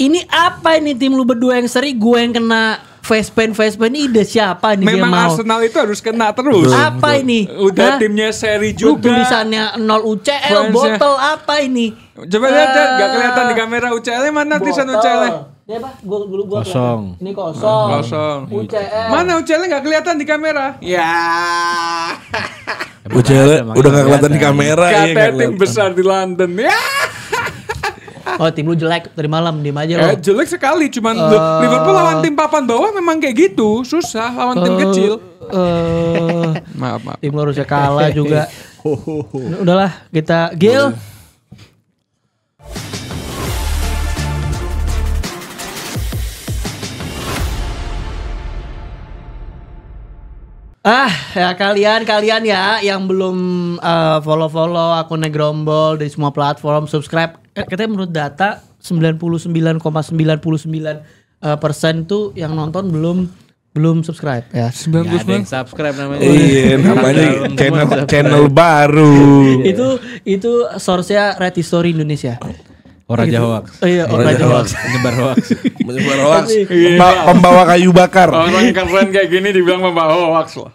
Ini apa ini tim lu berdua yang seri, gue yang kena facepaint ini ide siapa nih memang yang mau? Arsenal itu harus kena terus. Apa ini? Udah timnya seri juga. Tulisannya 0 UCL, botol apa ini? Coba lihat, gak kelihatan di kamera UCL-nya mana tulisan UCL-nya? Ini apa? Gua Kosong. Ini kosong. UCL. Mana UCL-nya gak kelihatan di kamera? Ya. UCL udah gak kelihatan di kamera. Katanya tim besar di London. Ya. Oh, tim lu jelek dari malam, diem aja lo. Jelek sekali, cuman Liverpool lawan tim papan bawah memang kayak gitu, susah lawan tim kecil. Maaf. Tim lu harusnya kalah juga. Udahlah, kita Gil. Ya kalian ya yang belum follow akunnya Grombol di semua platform, subscribe. Katanya menurut data 99,99% tuh yang nonton belum subscribe ya. 99 ada yang subscribe namanya. Iya, namanya channel baru. Itu source-nya Red History Indonesia. Raja Hoax. Iya, Raja Hoax. Menyebar hoax. Pembawa kayu bakar. Orang keren kayak gini dibilang pembawa hoax loh.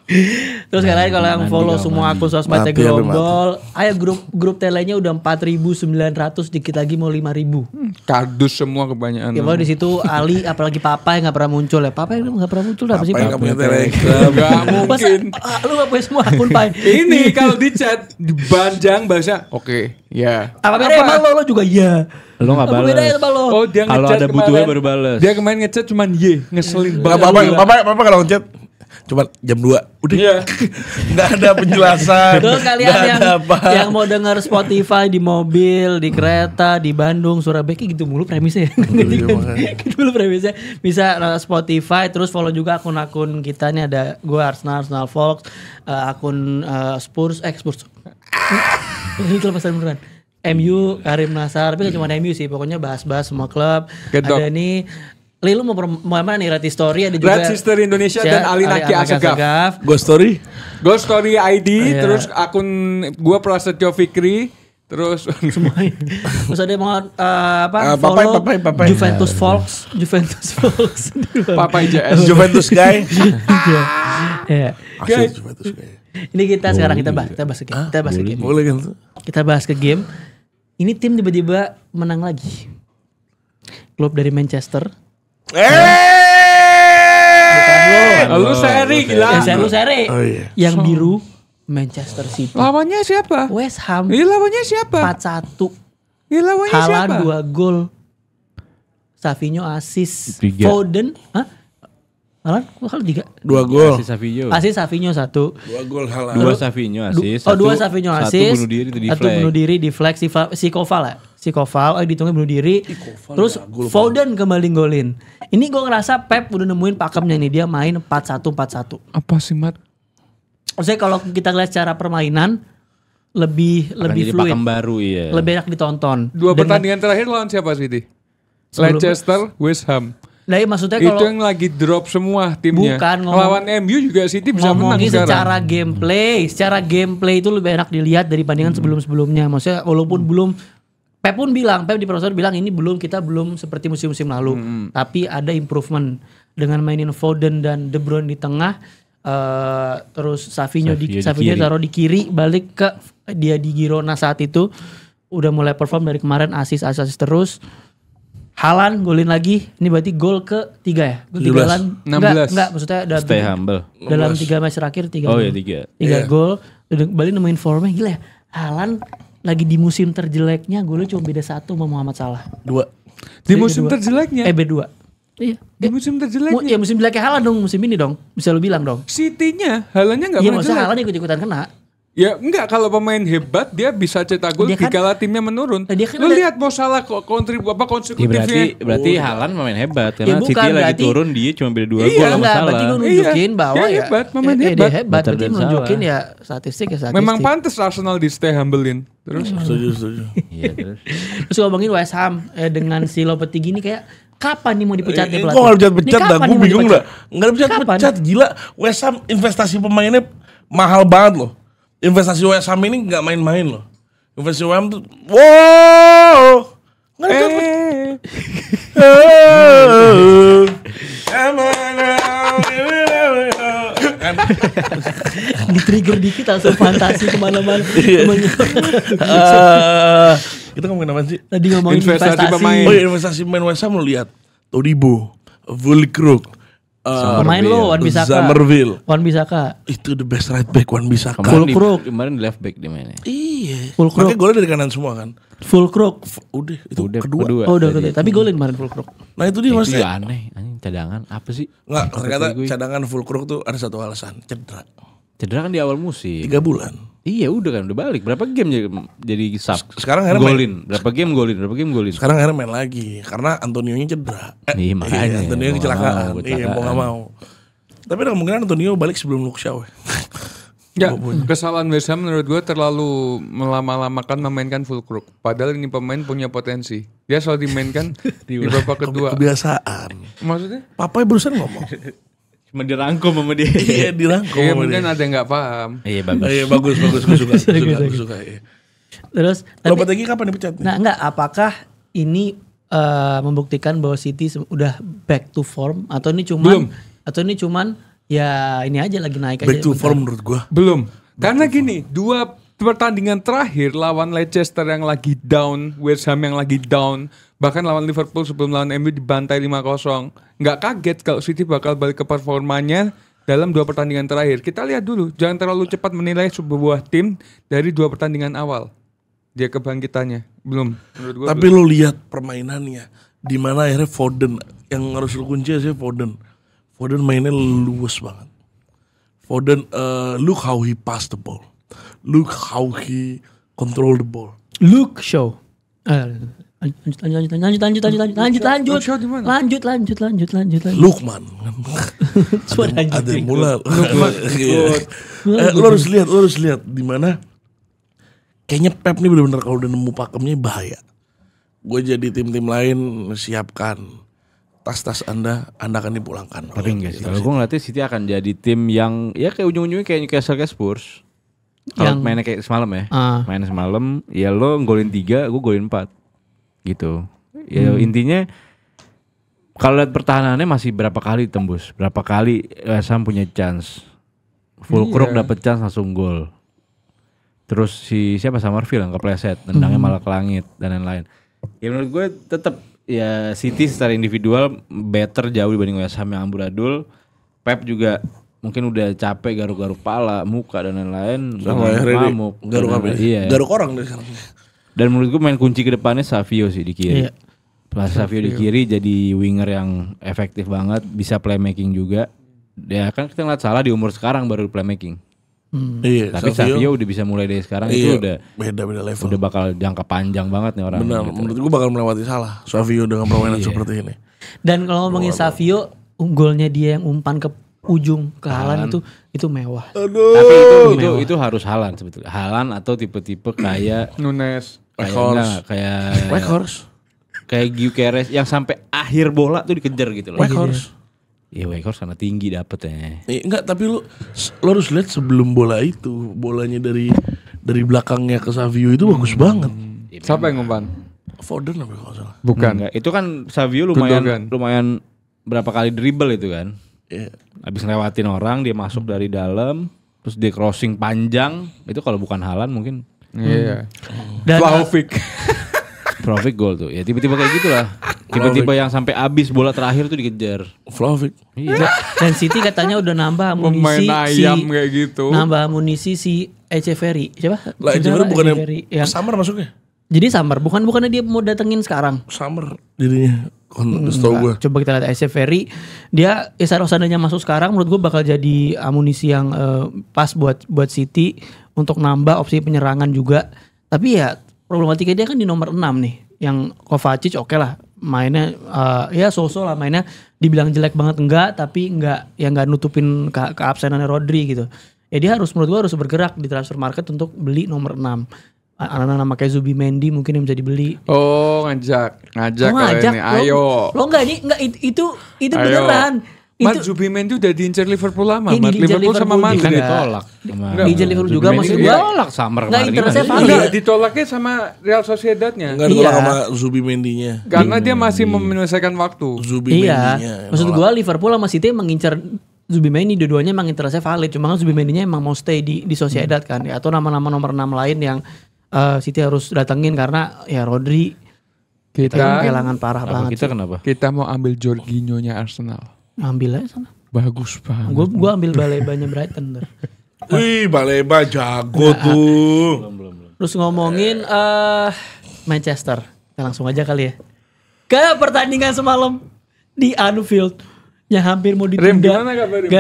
Terus kalian kalau yang follow semua akun sosmednya Grombol, ayo grup telenya udah 4.900, dikit lagi mau 5.000. Kardus semua kebanyakan. Ya di situ Ali apalagi Papa yang nggak pernah muncul ya. Papa yang nggak pernah muncul apa sih? Papa yang nggak punya Telegram. Gak mungkin. Lu nggak punya semua akun Pai. Ini kalau di chat dibanjang bahasa oke, ya. Apa beda emang lo juga iya. Lo nggak balas. Apa bedanya sama lo? Oh dia kalau ngechat ada butuhnya baru balas. Dia kemarin ngechat cuman ngeselin banget. Papa kalau ngechat cuma jam 2 udah. Iya. Nggak ada penjelasan. Terus kalian yang mau denger Spotify di mobil, di kereta, di Bandung, Surabaya gitu mulu premisnya. Gitu mulu premisnya. Bisa Spotify, terus follow juga akun-akun kita nih, ada gue Arsenal Fox, akun Spurs. Ini kelepasan beneran. MU Karim Nasar, tapi gak cuma MU sih, pokoknya bahas-bahas semua klub. Ada nih, lu mau mana nih? Red History ada juga. Red History Indonesia dan Ali Naki Asegaf. Ghost Story ID, terus akun gua Prasetyo Fikri, terus semuanya. Terus ada yang mau follow Papai. Juventus Volks. Papai JS. Juventus guy. Ya. Juventus guy. Ini kita sekarang kita bahas ke game. Boleh kan tuh? Kita bahas ke game. Ini tim tiba-tiba menang lagi. Klub dari Manchester. Lu seri gila. Lu seri. Oh, iya. Yang biru Manchester City. Lawannya siapa? West Ham. Lawannya siapa? 4-1. Lawannya siapa? Haaland 2 gol. Savinho assist. 3. Foden, Haaland 3. 2 gol. Assist Savinho 1. 2 gol Haaland. 2 Savinho assist. 2 Savinho assist. 1 bunuh diri di flag. Si Koval. Dihitungnya bunuh diri. Terus Foden kembali golin. Ini gue ngerasa Pep udah nemuin pakemnya nih, dia main 4-1-4-1. Apa sih Mat? Maksudnya kalau kita lihat secara permainan lebih fluid. Pakem baru iya. Lebih enak ditonton. 2 pertandingan terakhir lawan siapa City? Leicester, West Ham. Nah, maksudnya kalau itu yang lagi drop semua timnya. Bukan lawan MU juga City bisa menang sekarang. Secara gameplay itu lebih enak dilihat dari bandingan sebelum-sebelumnya. Maksudnya walaupun belum, Pep di Profesor bilang ini kita belum seperti musim-musim lalu. Tapi ada improvement dengan mainin Foden dan De Bruyne di tengah. Terus Savinho taruh di kiri, balik ke dia di Girona saat itu udah mulai perform dari kemarin, assist terus. Haaland golin lagi, ini berarti gol ke-3 ya? 16. Enggak, maksudnya stay humble. Dalam 3 match terakhir 3 gol. Oh iya 3 gol. Udah balik nemuin formnya, gila ya. Haaland lagi di musim terjeleknya, golnya cuma beda 1 sama Muhammad Salah. 2. Di musim terjeleknya? B2. Iya. Di musim terjeleknya? Ya musim jeleknya Haaland dong, musim ini dong. Bisa lu bilang dong. City-nya, Haalandnya gak pernah jelek. Iya maksudnya Haaland ikut-ikutan kena. Ya enggak, kalau pemain hebat dia bisa cetak gol dikala timnya menurun. Lu lihat Mo Salah konsekutifnya. Berarti Haaland pemain hebat karena City lagi turun, dia cuma beda 2 gol sama Salah. Berarti gue nunjukin bahwa dia hebat, pemain hebat. Dia hebat, berarti nunjukin ya statistik. Memang pantas Arsenal di stay humblein. Terus setuju. Iya terus. Terus ngomongin West Ham dengan si Lopetegui ini kayak kapan nih mau dipecatnya pelatih? Kok gak dipecat dah, gue bingung dah. Gak dipecat, gila. West Ham investasi pemainnya mahal banget loh. Investasi West Ham ini gak main-main loh. Investasi West Ham tuh, wow. Gak dipecat. Di-trigger dikit langsung fantasi kemana-mana. Kita ngomongin apa sih? Tadi ngomongin investasi pemain. Oh iya, investasi pemain West Ham lo lihat. Todibo, Fulkrug, pemain lo Wan Bissaka. Summerville. Wan Bissaka. Itu the best right back Wan Bissaka. Fulkrug. Kemarin left back dia mainnya. Iya. Fulkrug. Makanya golnya dari kanan semua kan. Fulkrug. Udah, itu Udah, kedua. Oh udah. Tapi golin kemarin Fulkrug. Nah itu dia Itu maksudnya. ya aneh, anjing cadangan apa sih? Enggak, ternyata cadangan Fulkrug tuh ada satu alasan, cedera. Cedera kan di awal musim. 3 bulan. Iya udah kan udah balik. Berapa game jadi sub? Sekarang akhirnya golin. Berapa game golin? Sekarang akhirnya main lagi karena Antonio-nya cedera. Iya, makanya. Antonio Mau kecelakaan. nggak mau, Iya, mau nggak mau. Tapi ada kemungkinan Antonio balik sebelum Luke Shaw. Ya, kesalahan West Ham menurut gue terlalu melama-lamakan memainkan Fulkrug. Padahal ini pemain punya potensi. Dia selalu dimainkan di babak kedua. Kebiasaan. Maksudnya? Papa barusan ngomong. Cuma dirangkum sama dia. Iya, dirangkum. Iya sama mungkin dia. ada yang nggak paham. Iya bagus. Iya, bagus. Gue suka. Iya. Terus Lopetegui kapan dipecat? Nah enggak, apakah ini membuktikan bahwa City udah back to form atau ini cuman ya ini aja lagi naik aja. Back to form menurut gua. Belum. Karena gini, 2 pertandingan terakhir lawan Leicester yang lagi down, West Ham yang lagi down, bahkan lawan Liverpool sebelum lawan MU dibantai 5-0. Nggak kaget kalau City bakal balik ke performanya dalam 2 pertandingan terakhir. Kita lihat dulu, jangan terlalu cepat menilai sebuah tim dari 2 pertandingan awal. Dia kebangkitannya belum. Menurut gua Tapi lo lihat permainannya, di mana akhirnya Foden yang harus lo kunci sih Foden. Foden mainnya luwes banget. Foden, look how he pass the ball, look how he control the ball. Luke Shaw. Lanjut. Lukman. Ada mula. Lo harus lihat di mana. Kayaknya Pep nih benar-benar kalau udah nemu pakemnya bahaya. Gue jadi tim-tim lain siapkan tas-tas Anda akan dipulangkan. Tapi enggak sih. Kalau gue ngeliatnya City akan jadi tim yang ya kayak ujung-ujungnya kayak Newcastle kayak Spurs. Kalau mainnya kayak semalam ya. Mainnya semalam ya lo golin 3, gue golin 4. Gitu. Ya intinya kalau lihat pertahanannya masih berapa kali tembus. Berapa kali Sam punya chance. Fulkrug dapat chance langsung gol. Terus siapa Summerville yang kepleset, tendangnya malah ke langit dan lain-lain. Ya menurut gue tetap ya City secara individual better jauh dibanding West Ham yang amburadul. Pep juga mungkin udah capek garuk-garuk pala, muka dan lain-lain. Ngamuk. Garuk orang deh sekarang. Dan menurut gue main kunci ke depannya Savio sih di kiri. Pas Savio di kiri jadi winger yang efektif banget, bisa playmaking juga. Ya kan kita ngeliat Salah di umur sekarang baru playmaking. Iya, tapi Savio udah bisa mulai dari sekarang itu udah beda level. Udah bakal jangka panjang banget nih orang. Benar, gitu. menurut gue bakal melewati Salah Savio dengan permainan seperti ini. Dan kalau ngomongin Savio, golnya dia yang umpan ke ujung ke Haaland itu mewah. Aduh. Tapi itu harus Haaland sebetulnya. Haaland atau tipe-tipe kayak Nunes, Weghorst. Kayak Gyökeres yang sampai akhir bola tuh dikejar gitu loh. Weghorst. Iya Weghorst karena tinggi dapetnya. Enggak, tapi lo harus lihat sebelum bola itu, bolanya dari belakangnya ke Savio itu bagus banget. Siapa yang ngumpan? Foden apa kalau salah? Bukan. Enggak, itu kan Savio lumayan berapa kali dribble itu kan. Iya. Habis ngelewatin orang dia masuk dari dalam, terus dia crossing panjang, itu kalau bukan Haaland mungkin. Iya. Dan Vlahovic gol tuh. Ya tiba-tiba kayak gitulah. Tiba-tiba yang sampai habis bola terakhir tuh dikejar. Vlahovic. Iya. Dan City katanya udah nambah amunisi pemain ayam kayak gitu. Nambah amunisi si Echeverry. Siapa? Lah Echeverry bukannya yang Summer masuknya? Jadi Summer bukannya dia mau datengin sekarang. Summer dirinya. Setahu gue. Coba kita lihat Echeverry. Dia seandainya masuk sekarang menurut gue bakal jadi amunisi yang pas buat City untuk nambah opsi penyerangan juga. Tapi ya problematika dia kan di nomor 6 nih. Yang Kovacic oke lah mainnya ya so-so lah mainnya, dibilang jelek banget enggak, tapi enggak nutupin keabsenannya Rodri gitu. Ya dia menurut gua harus bergerak di transfer market untuk beli nomor 6. Anak-anak nama kayak Zubimendi mungkin yang bisa dibeli. Oh, ngajak ini. Ayo. Lo enggak itu beneran. Mat Zubimendi udah diincar Liverpool lama. Ini Mat diincar Liverpool sama Liverpool Madrid. juga. Ditolak. Diincar Liverpool juga, maksud gua. Ditolak Summer Nggak, kemarin. interestnya gimana? valid. Enggak, ditolaknya sama Real Sociedadnya. Enggak ditolak Iya. sama Zubimendi-nya. Karena dia masih menyelesaikan waktu. Zubimendi-nya. Iya. Maksud gua Liverpool sama City mengincar Zubimendi, dua-duanya emang interestnya valid. Cuma kan Zubimendi-nya emang mau stay di Sociedad kan. Ya, atau nama-nama nomor 6 lain yang City harus datengin karena ya Rodri Kita kehilangan parah banget. Kita kenapa? kita mau ambil Jorginho-nya Arsenal. Ambil aja sana. Bagus banget. Gua ambil Baleba-nya Brighton. Wih, Baleba jago tuh. Terus ngomongin Manchester. Kita langsung aja kali ya. Ke pertandingan semalam di Anfield yang hampir mau ditunda. gimana kabar, Rim?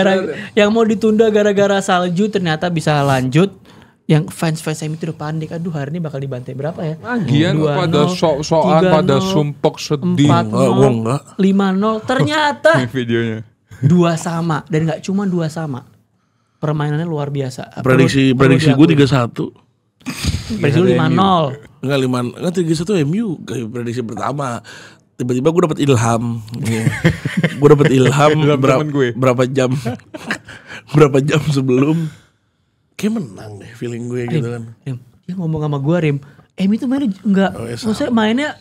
Yang mau ditunda gara-gara salju ternyata bisa lanjut. Yang fans itu udah panik. Aduh, hari ini bakal dibantai berapa ya? Lagian 2-0, pada sok-sokan, 3-0, pada sumpok sedih. 4-0, Gua enggak. 5-0. Ternyata Ini videonya. 2 sama. Dan gak cuma 2 sama. Permainannya luar biasa. Prediksi gue 3-1. Prediksi lu 5-0. Enggak 3-1 MU kayak prediksi pertama. Tiba-tiba gue dapet ilham. Gue dapet ilham temen gue. berapa jam berapa jam sebelum kayak menang deh feeling gue gitu kan. Rim, dia ngomong sama gue Rim, itu mainnya enggak, iya, maksudnya mainnya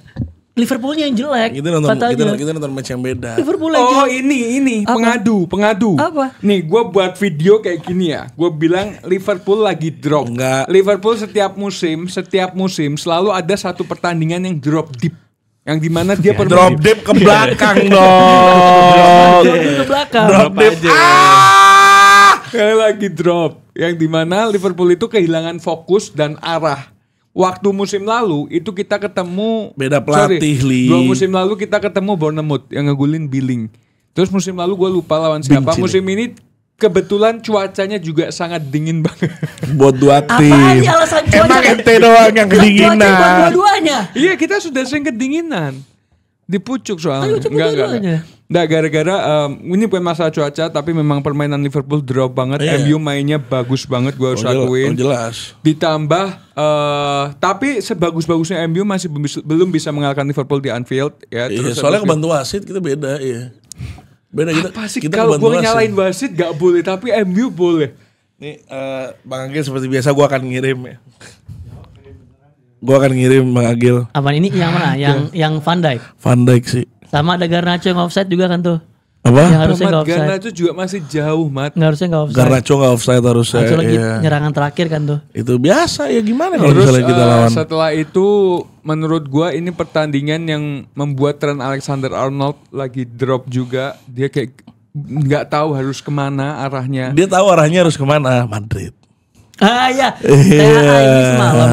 Liverpoolnya yang jelek. Kita nonton katanya. kita nonton match yang beda. Liverpool yang Oh jelek. ini Apa? pengadu. Apa? Nih gue buat video kayak gini ya. Gue bilang Liverpool lagi drop. Enggak. Liverpool setiap musim selalu ada satu pertandingan yang drop deep. Yang dimana dia Drop deep ke belakang dong. Ke belakang. Drop deep. Sekali lagi drop. Yang dimana Liverpool itu kehilangan fokus dan arah. Waktu musim lalu itu kita ketemu Beda pelatih, Li. 2 musim lalu kita ketemu Bournemouth yang ngegulin Billing. Terus musim lalu gue lupa lawan siapa. Benci, Musim ini kebetulan cuacanya juga sangat dingin banget. Buat 2 Apaan tim. sih alasan cuaca? Emang ente doang yang Cuaca buat kedinginan. dua-duanya. Iya kita sudah sering kedinginan. Dipucuk soalnya. Ayo, coba dua-duanya. Nggak, gara-gara ini bukan masalah cuaca, tapi memang permainan Liverpool drop banget. Iya. MU mainnya bagus banget, gue harus akuin. Jelas. Ditambah, tapi sebagus-bagusnya MU masih belum bisa mengalahkan Liverpool di Anfield. Ya, Iya, terus soalnya habis kebantu wasit kita beda, iya. Beda kita. apa sih Kita kalau kebantu gue nyalain wasit gak boleh, tapi MU boleh. Nih, Bang Agil seperti biasa gue akan ngirim ya. Gue akan ngirim Bang Agil. Apaan ini yang mana? Yang Van Dijk. Van Dijk sih. Sama ada Garnacho yang offside juga kan tuh. Apa? Yang harusnya Mat gak offside. Garnacho juga masih jauh, Mat. Nggak harusnya gak offside. Garnacho gak offside harusnya. Garnacho lagi Iya. nyerangan terakhir kan tuh. Itu biasa ya gimana kalau Terus misalnya kita lawan. setelah itu menurut gua ini pertandingan yang membuat Trent Alexander-Arnold lagi drop juga. Dia kayak nggak tahu harus kemana arahnya. Dia tahu arahnya harus kemana, Madrid. Iya. THA ini semalam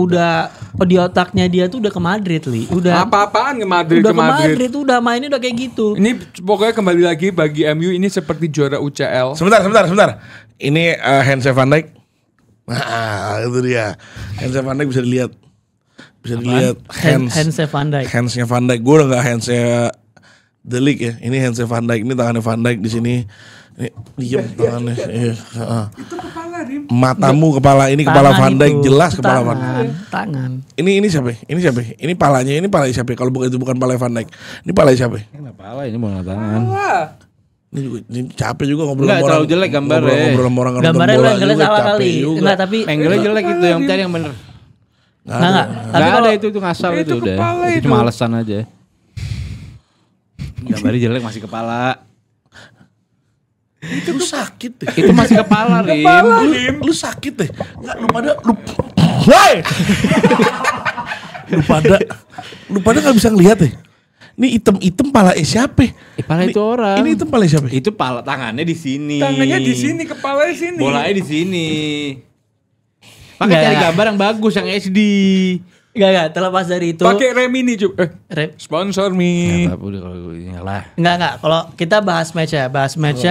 udah di otaknya dia tuh udah ke Madrid, Li. Udah Apa-apaan ke Madrid udah ke Madrid. udah mainnya udah kayak gitu. Ini pokoknya kembali lagi bagi MU ini seperti juara UCL. Sebentar. Ini handsnya Van Dijk. Nah, itu dia. Handsnya Van Dijk bisa dilihat. Bisa dilihat Handsnya Van Dijk. handsnya Van Dijk. Gue udah nggak handsnya The League ya. Ini handsnya Van Dijk. Ini tangannya Van Dijk di sini. Ini diem tangannya. Iya. Itu kepala Rim. Matamu kepala ini kepala Tangan Van Dijk itu. jelas Itu kepala Van tangan, Dijk. tangan. Ini siapa? Ini siapa? Ini palanya siapa? Kalau bukan itu bukan pala Van Dijk. Ini pala siapa? Kenapa lah ini mau tangan? Wah. Ini capek juga ngobrol Enggak, sama orang. terlalu jelek gambarnya. Ngobrol sama orang nonton Gambarnya bola lu yang juga, salah capek kali. juga. Enggak, tapi Angle jelek itu yang cari yang bener. enggak. Tapi Enggak kalau ada itu ngasal Itu itu udah. kepala Itu itu. cuma alasan aja. Gambarnya jelek masih kepala. Lu sakit deh. Itu masih kepala, Rim. Lu sakit deh. Enggak lu Woi. lu pada enggak bisa ngelihat deh. Ini item pala siapa? Pala itu orang. Ini item pala siapa? Itu pala tangannya di sini. Tangannya di sini, kepalanya sini. Bolanya di sini. Pakai Enggak. cari gambar yang bagus yang HD. enggak, terlepas dari itu. Pakai Remini juga. Sponsor me. Ya, udah kalau ini lah. Enggak, kalau kita bahas match ya.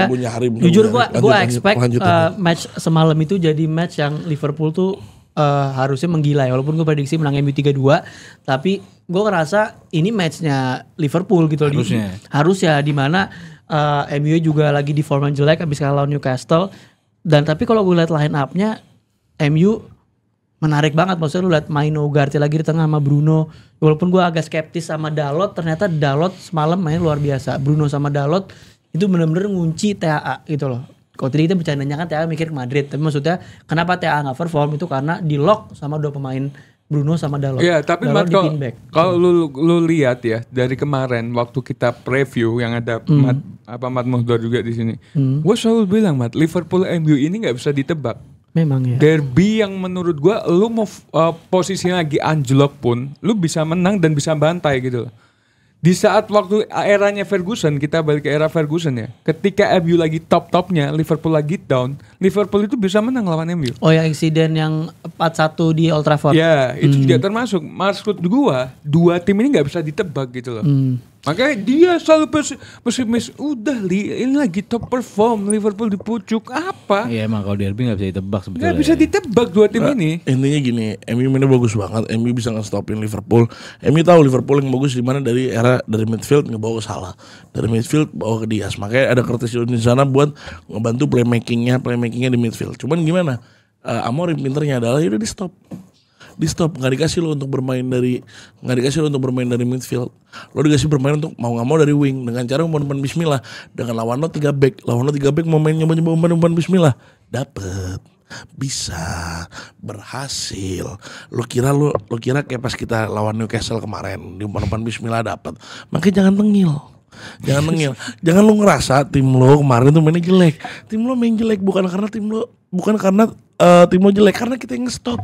Punya Harim. Jujur Lanjut, gua lanjut, expect lanjut. match semalam itu jadi match yang Liverpool tuh harusnya menggila ya. Walaupun gue prediksi menang MU 3-2, tapi gue ngerasa ini matchnya Liverpool gitu. Harusnya di mana MU juga lagi di form yang jelek habis kalah lawan Newcastle. Dan tapi kalau gue lihat line up-nya MU menarik banget. Maksudnya lu lihat Maino Ugarte lagi di tengah sama Bruno. Walaupun gue agak skeptis sama Dalot, ternyata Dalot semalam main luar biasa. Bruno sama Dalot itu benar-benar ngunci TAA gitu loh. Kalau tadi kita bercandanya kan TAA mikir ke Madrid, tapi maksudnya kenapa TAA nggak perform itu karena di lock sama 2 pemain Bruno sama Dalot. Iya, tapi Dalot kalau lu lihat ya dari kemarin waktu kita preview yang ada Mat Muhdor juga di sini. Gue selalu bilang Liverpool MU ini nggak bisa ditebak. Memang ya. Derby yang menurut gue lu mau posisinya lagi anjlok pun lu bisa menang dan bisa bantai gitu loh. Di saat waktu eranya Ferguson, kita balik ke era Ferguson ya. Ketika MU lagi top-topnya, Liverpool lagi down, Liverpool itu bisa menang lawan MU. Oh yang insiden yang 4-1 di Old Trafford. Ya, itu juga termasuk. Maksud gua, 2 tim ini gak bisa ditebak gitu loh. Makanya dia selalu pesimis. Udah ini lagi top perform, Liverpool di pucuk apa? Iya emang kalau derby gak bisa ditebak sebetulnya. Gak bisa ditebak 2 tim ini. Intinya gini, MU mainnya bagus banget. MU bisa nge-stopin Liverpool. MU tahu Liverpool yang bagus di mana dari midfield ngebawa ke Salah, dari midfield bawa ke Diaz. Makanya ada Curtis Jones di sana buat ngebantu playmakingnya di midfield. Cuman gimana? Amorim pinternya adalah udah di stop, nggak dikasih lo untuk bermain dari midfield. Lo dikasih bermain untuk mau nggak mau dari wing dengan cara umpan bismillah. Dengan lawan lo 3 back mau main nyoba umpan bismillah. Dapet, bisa, berhasil. Lo kira kayak pas kita lawan Newcastle kemarin di umpan bismillah dapat. Makanya jangan tengil. Jangan lo ngerasa tim lo kemarin tuh mainnya jelek. Tim lo main jelek bukan karena tim lo jelek, karena kita yang nge-stop.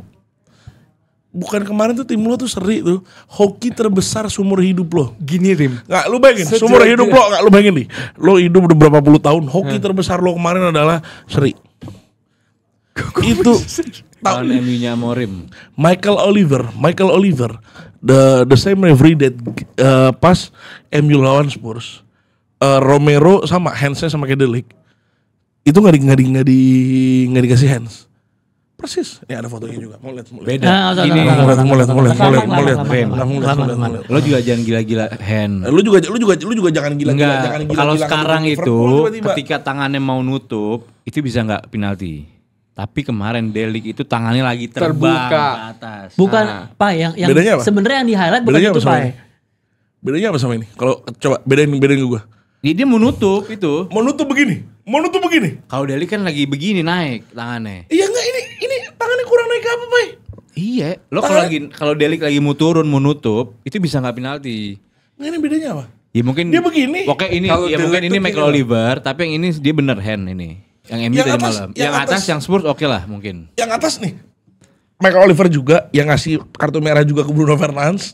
Bukan kemarin tuh tim lo tuh seri tuh. Hoki terbesar seumur hidup lo. Gini Rim. Nggak lu bayangin seumur hidup lo, nggak lu bayangin nih. Lo hidup udah berapa puluh tahun. Hoki terbesar lo kemarin adalah seri. Itu tahun MU-nya Amorim. Michael Oliver. The same referee that pas MU lawan Spurs. Romero sama handsnya sama kayak Delik. Itu nggak dikasih hands. Persis. Ini ada fotonya juga. Mau lihat. Beda. Ini mau lihat. Lo juga jangan gila-gila hand. Lu juga jangan gila-gila. Kalau sekarang itu ketika tangannya mau nutup, itu bisa nggak penalti. Tapi kemarin Delik itu tangannya lagi terbang ke atas. Bukan Pak yang sebenarnya yang di highlight bukan itu Pak. Bedanya apa sama ini? Kalau coba bedain gue. Dia mau nutup itu. Mau nutup begini. Kalau Delik kan lagi begini naik tangannya. Iya enggak ini tangannya kurang naik apa, Pak? Iya, lo kalau Delik lagi mau turun mau nutup, itu bisa nggak penalti. Nah, ini bedanya apa? Ya mungkin dia begini. Oke ini ya mungkin ini Michael Oliver, tapi yang ini dia bener hand ini. Yang MU tadi malam. Yang atas yang Spurs oke lah mungkin. Yang atas nih. Michael Oliver juga yang ngasih kartu merah juga ke Bruno Fernandes.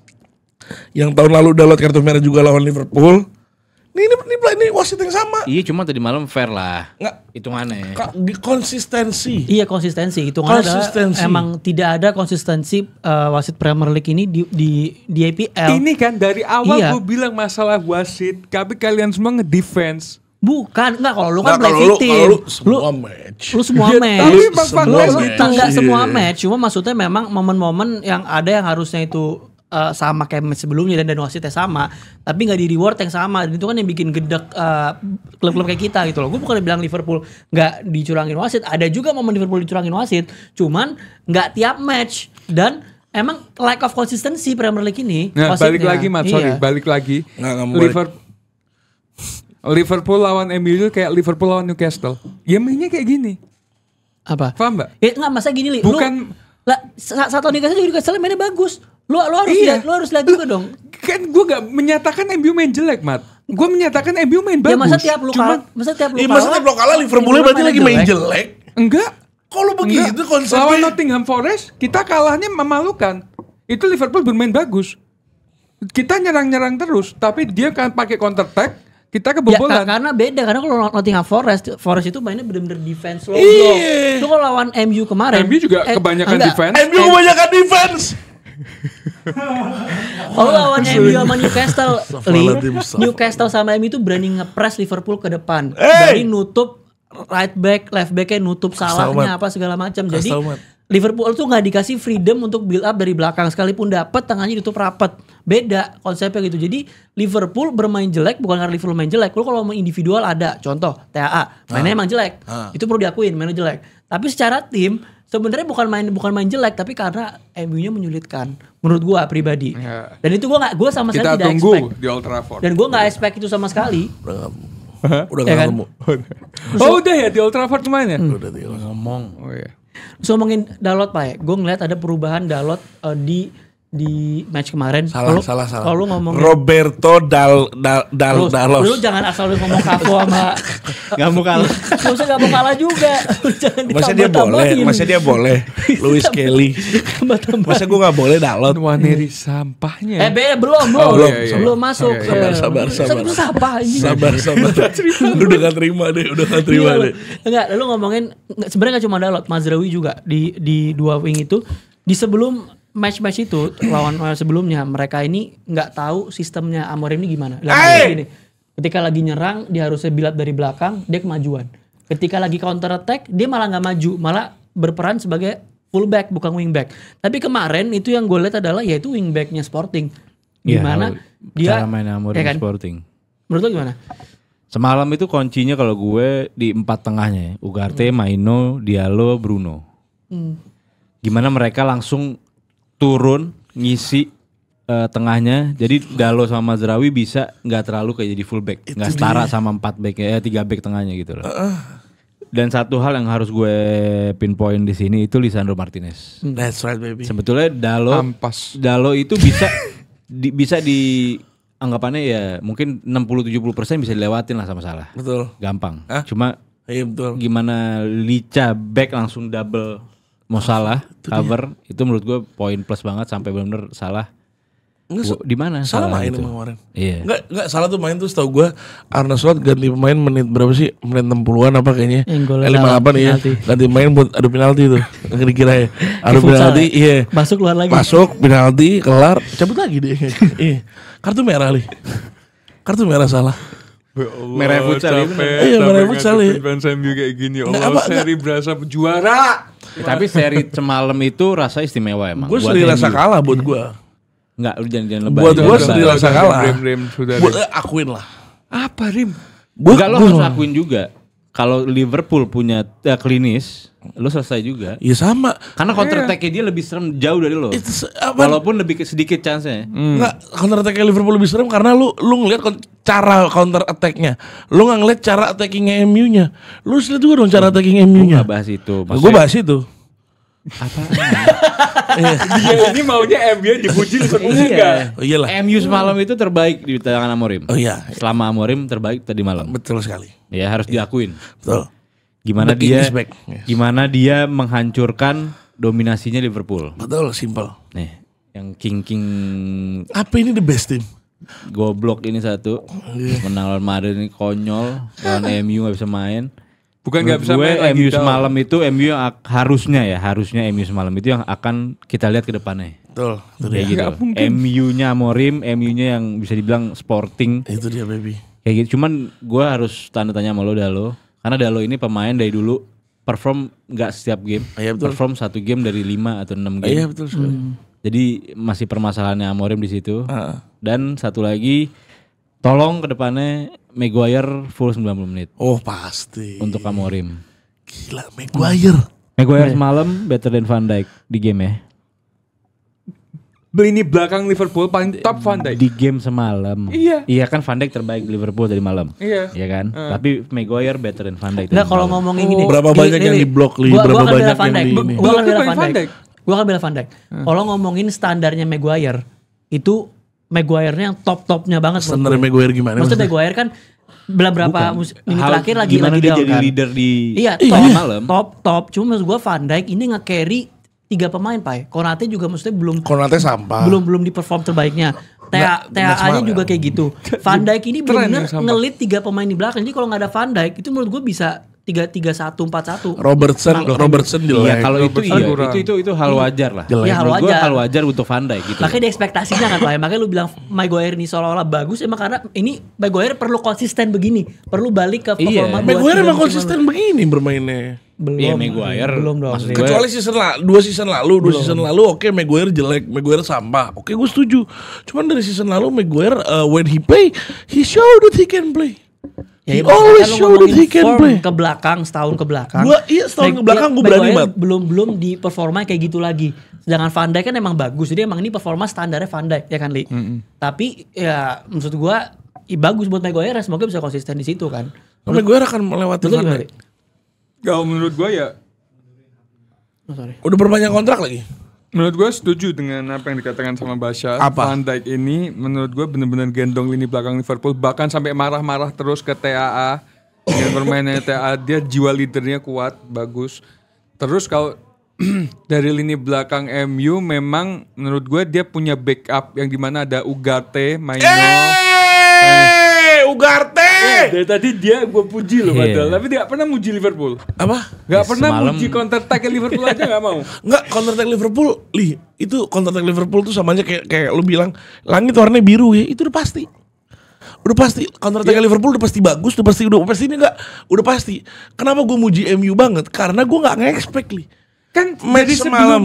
Yang tahun lalu Dalot kartu merah juga lawan Liverpool. Ini wasit yang sama. Iya cuma tadi malam fair lah. Nggak. Hitungannya. Konsistensi. Iya konsistensi. Hitungannya adalah emang tidak ada konsistensi wasit Premier League ini di IPL. Ini kan dari awal gue bilang masalah wasit. Tapi kalian semua ngedefense. Bukan, enggak kalau lu kan play fitting. Lu semua match. Lu semua match. Tapi enggak semua match, cuma maksudnya memang momen-momen yang ada yang harusnya itu sama kayak match sebelumnya dan wasitnya sama, tapi nggak di reward yang sama. Dan itu kan yang bikin gedek klub-klub kayak kita gitu loh. Gue bukan bilang Liverpool nggak dicurangin wasit, ada juga momen Liverpool dicurangin wasit, cuman nggak tiap match dan emang lack of consistency Premier League ini. Nah, balik lagi Mat, balik lagi. Liverpool lawan MU itu kayak Liverpool lawan Newcastle. Ya mainnya kayak gini. Apa? Paham mbak? Enggak masa gini Li. Bukan. Saat lawan Newcastle mainnya bagus. Lu harus lihat juga dong. Kan gue gak menyatakan MU main jelek, Mat. Gue menyatakan MU main bagus. Ya masa tiap lu kalah Liverpoolnya berarti lagi main jelek? Enggak. Kalau begitu konsepnya. Lawan Nottingham Forest kita kalahnya memalukan. Itu Liverpool bermain bagus. Kita nyerang-nyerang terus, tapi dia kan pakai counter attack. Kita kebobolan. Ya, karena beda, karena kalau Nottingham Forest itu mainnya benar-benar defense low block. Itu kalau lawan MU kemarin. MU juga kebanyakan defense. MU kebanyakan defense. Kalau lawan MU sama Newcastle sama MU itu berani nge-press Liverpool ke depan. Berani nutup right back, left backnya nutup salahnya apa segala macam. Jadi Liverpool tuh nggak dikasih freedom untuk build up dari belakang, sekalipun dapat tangannya ditutup rapat. Beda konsepnya gitu. Jadi Liverpool bermain jelek bukan karena Liverpool main jelek. Lu kalau mau individual ada contoh TAA mainnya emang jelek. Itu perlu diakuin mainnya jelek. Tapi secara tim sebenarnya bukan main jelek, tapi karena MU-nya menyulitkan menurut gua pribadi. Dan itu gua sama sekali tidak expect. Di Old Trafford. Dan gua nggak expect itu sama sekali. Udah Ya gak kan? ketemu. Oh udah ya di Old Trafford kemarin ya? Udah tinggal. Ngomong. Oh iya. Terus ngomongin Dalot Pak ya, gue ngeliat ada perubahan Dalot di match kemarin. Salah. Kalau lu ngomongin Roberto Dalot. lu jangan asal lu ngomong Cafu sama Gak mau kalah. gak usah gak mau kalah juga. Jangan Masa dia boleh. Louis Kelly. Masa gue gak boleh Dalot. Waneri sampahnya. belum. iya. Belum masuk. Sabar. Sabar. Sabar. Lu udah gak terima deh. Enggak, lu ngomongin sebenarnya gak cuma Dalot, Mazraoui juga di dua wing itu di sebelum match itu lawan sebelumnya mereka ini nggak tahu sistemnya Amorim ini gimana. Gini, ketika lagi nyerang dia harusnya build up dari belakang, dia kemajuan. Ketika lagi counter attack dia malah nggak maju, malah berperan sebagai fullback bukan wingback. Tapi kemarin itu yang gue lihat adalah yaitu wingbacknya Sporting. Gimana dia cara main Amorim kan? Sporting. Menurut lo gimana? Semalam itu kuncinya kalau gue di 4 tengahnya, Ugarte, Maino, Diallo, Bruno. Gimana mereka langsung turun ngisi tengahnya, jadi Dalot sama Mazraoui bisa nggak terlalu kayak jadi fullback, nggak setara sama 4 back 3 back tengahnya gitu loh. Dan satu hal yang harus gue pinpoint di sini itu Lisandro Martinez. That's right baby. Sebetulnya Dalot itu bisa di anggapannya ya mungkin 60-70% bisa dilewatin lah sama Salah. Betul. Gampang. Cuma Iya betul. gimana Licha back langsung double mau Salah cover itu menurut gue poin plus banget sampai benar-benar Salah di mana Salah main itu? emang kemarin. Iya. Enggak Salah tuh main tuh setahu gue Arne Slot ganti pemain menit berapa sih? Menit 60-an apa kayaknya? 58 ya. Ganti main buat adu penalti tuh. Kira-kira ya. Adu penalti iya. Masuk keluar lagi. Masuk penalti kelar cabut lagi deh. Iya. Kartu merah nih. Kartu merah Salah. Merah futsal itu. Iya, merah futsal ya. Fans MU kayak gini. Nggak, Seri berasa juara. Tapi seri semalam itu rasa istimewa emang. Gue seri rasa kalah buat gue. Enggak, lu jangan lebay. Buat gue seri rasa kalah. Rim, sudah. Buat akuin lah. Apa Rim? Enggak, lo harus akuin juga. Kalau Liverpool punya klinis, lo selesai juga. Iya sama. Karena counter attack-nya dia lebih serem jauh dari lo. Walaupun lebih sedikit chance-nya. Enggak, counter attack Liverpool lebih serem karena lu ngelihat cara counter attack-nya. Lu enggak ngelihat cara attacking-nya MU-nya. Lu lihat juga dong cara attacking MU-nya. Gua bahas itu. Gue bahas itu. Dia ini maunya MU dipuji Liverpool enggak? Oh iyalah. MU semalam itu terbaik di tangan Amorim. Oh iya. Selama Amorim terbaik tadi malam. Betul sekali. Ya harus diakuin. Betul. Gimana The king dia is back. Yes. gimana dia menghancurkan dominasinya Liverpool. Betul, simple. Nih, yang king Apa ini the best team? goblok ini satu. Menang lawan Madrid ini konyol, lawan MU enggak bisa main. Bukan nggak bisa main lagi. MU semalam itu MU yang harusnya MU semalam itu yang akan kita lihat ke depannya. Betul. Itu Kayak dia. gitu. MU-nya Amorim, MU-nya yang bisa dibilang Sporting. Itu dia baby. Kayak gitu. Cuman gue harus tanda tanya sama lo Dalo. Karena Dalo ini pemain dari dulu perform nggak setiap game. Iya, betul. Perform satu game dari 5 atau 6 game. Iya betul sekali. Jadi masih permasalahannya Amorim di situ. Dan satu lagi, tolong ke depannya Maguire full 90 menit Oh pasti. untuk Amorim. Gila Maguire. Maguire semalam better than Van Dijk di game ya. Ini belakang Liverpool paling top Van Dijk. Di game semalam. Iya. Iya kan Van Dijk terbaik di Liverpool dari malam. Iya. Iya kan? Tapi Maguire better than Van Dijk. Enggak, kalau ngomongin gini. Berapa banyak yang diblok Li, berapa banyak yang di ini. Gue akan bela Van Van Dijk. Dijk. Gue akan bela Van Dijk. Kalau ngomongin standarnya Maguire, itu Maguire-nya yang top-topnya banget. Standar Maguire gimana? Maksudnya Maguire kan beberapa minggu terakhir lagi gimana dia down jadi kan. leader di Iya, malam. top. Cuma maksud gue Van Dijk ini nge-carry 3 pemain, Pak. Konate juga maksudnya Konate sampah. belum di perform terbaiknya. TAA-nya juga kayak gitu. Van Dijk ini benar-benar ngelit 3 pemain di belakang. Jadi kalau nggak ada Van Dijk itu menurut gue bisa 3-3-1-4-1. Robertson jelek. Iya, kalau itu hal wajar lah. Iya, hal Menurut gua wajar. hal wajar untuk Van Dijk gitu. Makanya di ekspektasinya kan Pak. Makanya lu bilang Maguire ini seolah-olah bagus emang karena ini Maguire perlu konsisten begini. Perlu balik ke performa. Maguire emang konsisten begini bermainnya. Belum. Iya, Maguire. Belum dong. Maksud Kecuali dua season lalu oke Maguire jelek, Maguire sampah. Oke gue setuju. Cuman dari season lalu Maguire when he play, he show that he can play. Ya, he always show that he can play. Ke belakang, setahun ke belakang. Setahun ke belakang gue berani banget. Belum di performa kayak gitu lagi. Sedangkan Van Dijk kan emang bagus. Jadi emang ini performa standarnya Van Dijk ya kan Li. Tapi ya maksud gue bagus buat Maguire, semoga bisa konsisten di situ kan. Maguire akan melewati Van Dijk. Kalau menurut gue ya udah berbanyak kontrak lagi. Menurut gue setuju dengan apa yang dikatakan sama Basya. Van Dijk ini menurut gue benar-benar gendong lini belakang Liverpool, bahkan sampai marah-marah terus ke TAA. Dengan permainannya TAA, dia jiwa leadernya kuat, bagus. Terus kalau dari lini belakang MU memang menurut gue dia punya backup yang dimana ada Ugarte, Maino. Ugarte. Dari tadi dia gue puji loh padahal, tapi dia gak pernah muji Liverpool. Apa? Gak pernah muji counter attack Liverpool aja gak mau. Enggak, counter attack Liverpool, itu counter attack Liverpool tuh sama aja kayak lu bilang langit warnanya biru ya, itu udah pasti. Udah pasti counter attack Liverpool udah pasti bagus, udah pasti ini enggak, udah pasti. Kenapa gue muji MU banget? Karena gue enggak nge-expect kan match semalam.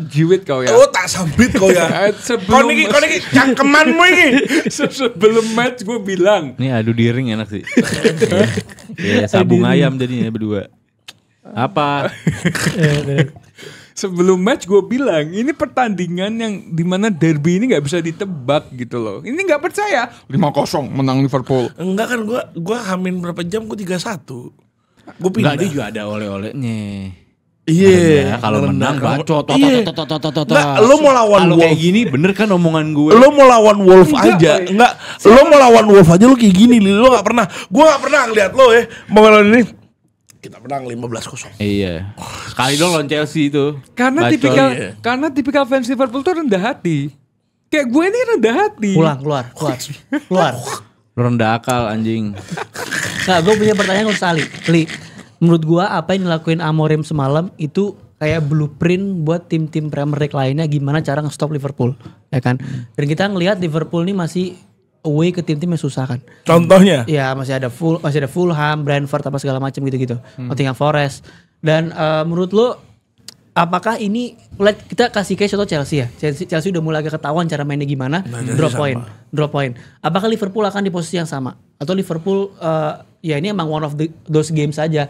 Jiwit kau ya. Oh tak sambit kau ya. Kau niki cangkemanmu ini. Sebelum match gue bilang. Ini adu di ring enak sih. Ya sabung ayam jadinya berdua. Apa? Sebelum match gue bilang ini pertandingan yang dimana derby ini nggak bisa ditebak gitu loh. Ini nggak percaya 5-0 menang Liverpool. Enggak kan gue hamin berapa jam gue 3-1. Gue pindah. Enggak, dia juga ada oleh-olehnya. Iya, kalau menang bacot. Enggak, lo mau lawan Wolf. Kalau kayak gini bener kan omongan gue. Lo mau lawan Wolf aja. Enggak, lo mau lawan Wolf aja lo kayak gini. Lo enggak pernah. Gue enggak pernah ngeliat lo ya mau lawan ini. Kita menang 15-0. Iya. Sekali dong lawan Chelsea itu. Karena tipikal fans Liverpool tuh rendah hati. Kayak gue ini rendah hati. Keluar. Rendah akal anjing. Nah, gue punya pertanyaan untuk Sali. Menurut gua apa yang dilakuin Amorim semalam itu kayak blueprint buat tim-tim Premier League lainnya gimana cara nge-stop Liverpool, ya kan? Dan kita ngelihat Liverpool ini masih away ke tim-tim yang susah kan. Contohnya? Ya masih ada Fulham, Brentford apa segala macam gitu-gitu. Nottingham Forest. Dan menurut lo apakah ini kita kasih case contoh Chelsea ya? Chelsea udah mulai agak ketahuan cara mainnya gimana, drop point. Apakah Liverpool akan di posisi yang sama? Atau Liverpool ya ini emang one of those games saja.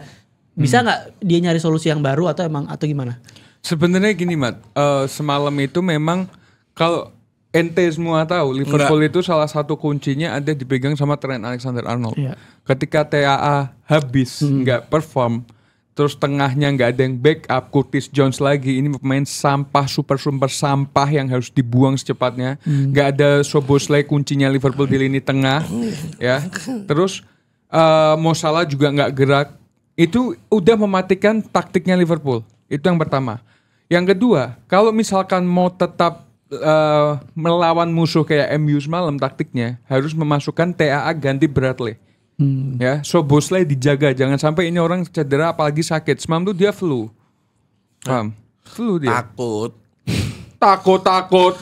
Bisa nggak dia nyari solusi yang baru atau gimana? Sebenarnya gini Mat, semalam itu memang kalau ente semua tahu Liverpool itu salah satu kuncinya ada dipegang sama Trent Alexander-Arnold. Iya. Ketika TAA habis nggak perform, terus tengahnya nggak ada yang backup, Curtis Jones lagi, ini pemain sampah, super sampah yang harus dibuang secepatnya. Nggak ada Szoboszlai kuncinya Liverpool di lini tengah, ya. Terus Mo Salah juga nggak gerak. Itu udah mematikan taktiknya Liverpool. Itu yang pertama. Yang kedua, kalau misalkan mau tetap melawan musuh kayak MU semalam taktiknya, harus memasukkan TAA ganti Bradley. Ya, Szoboszlai dijaga, jangan sampai ini orang cedera apalagi sakit. Semalam tuh dia flu. Paham? Flu dia. Takut.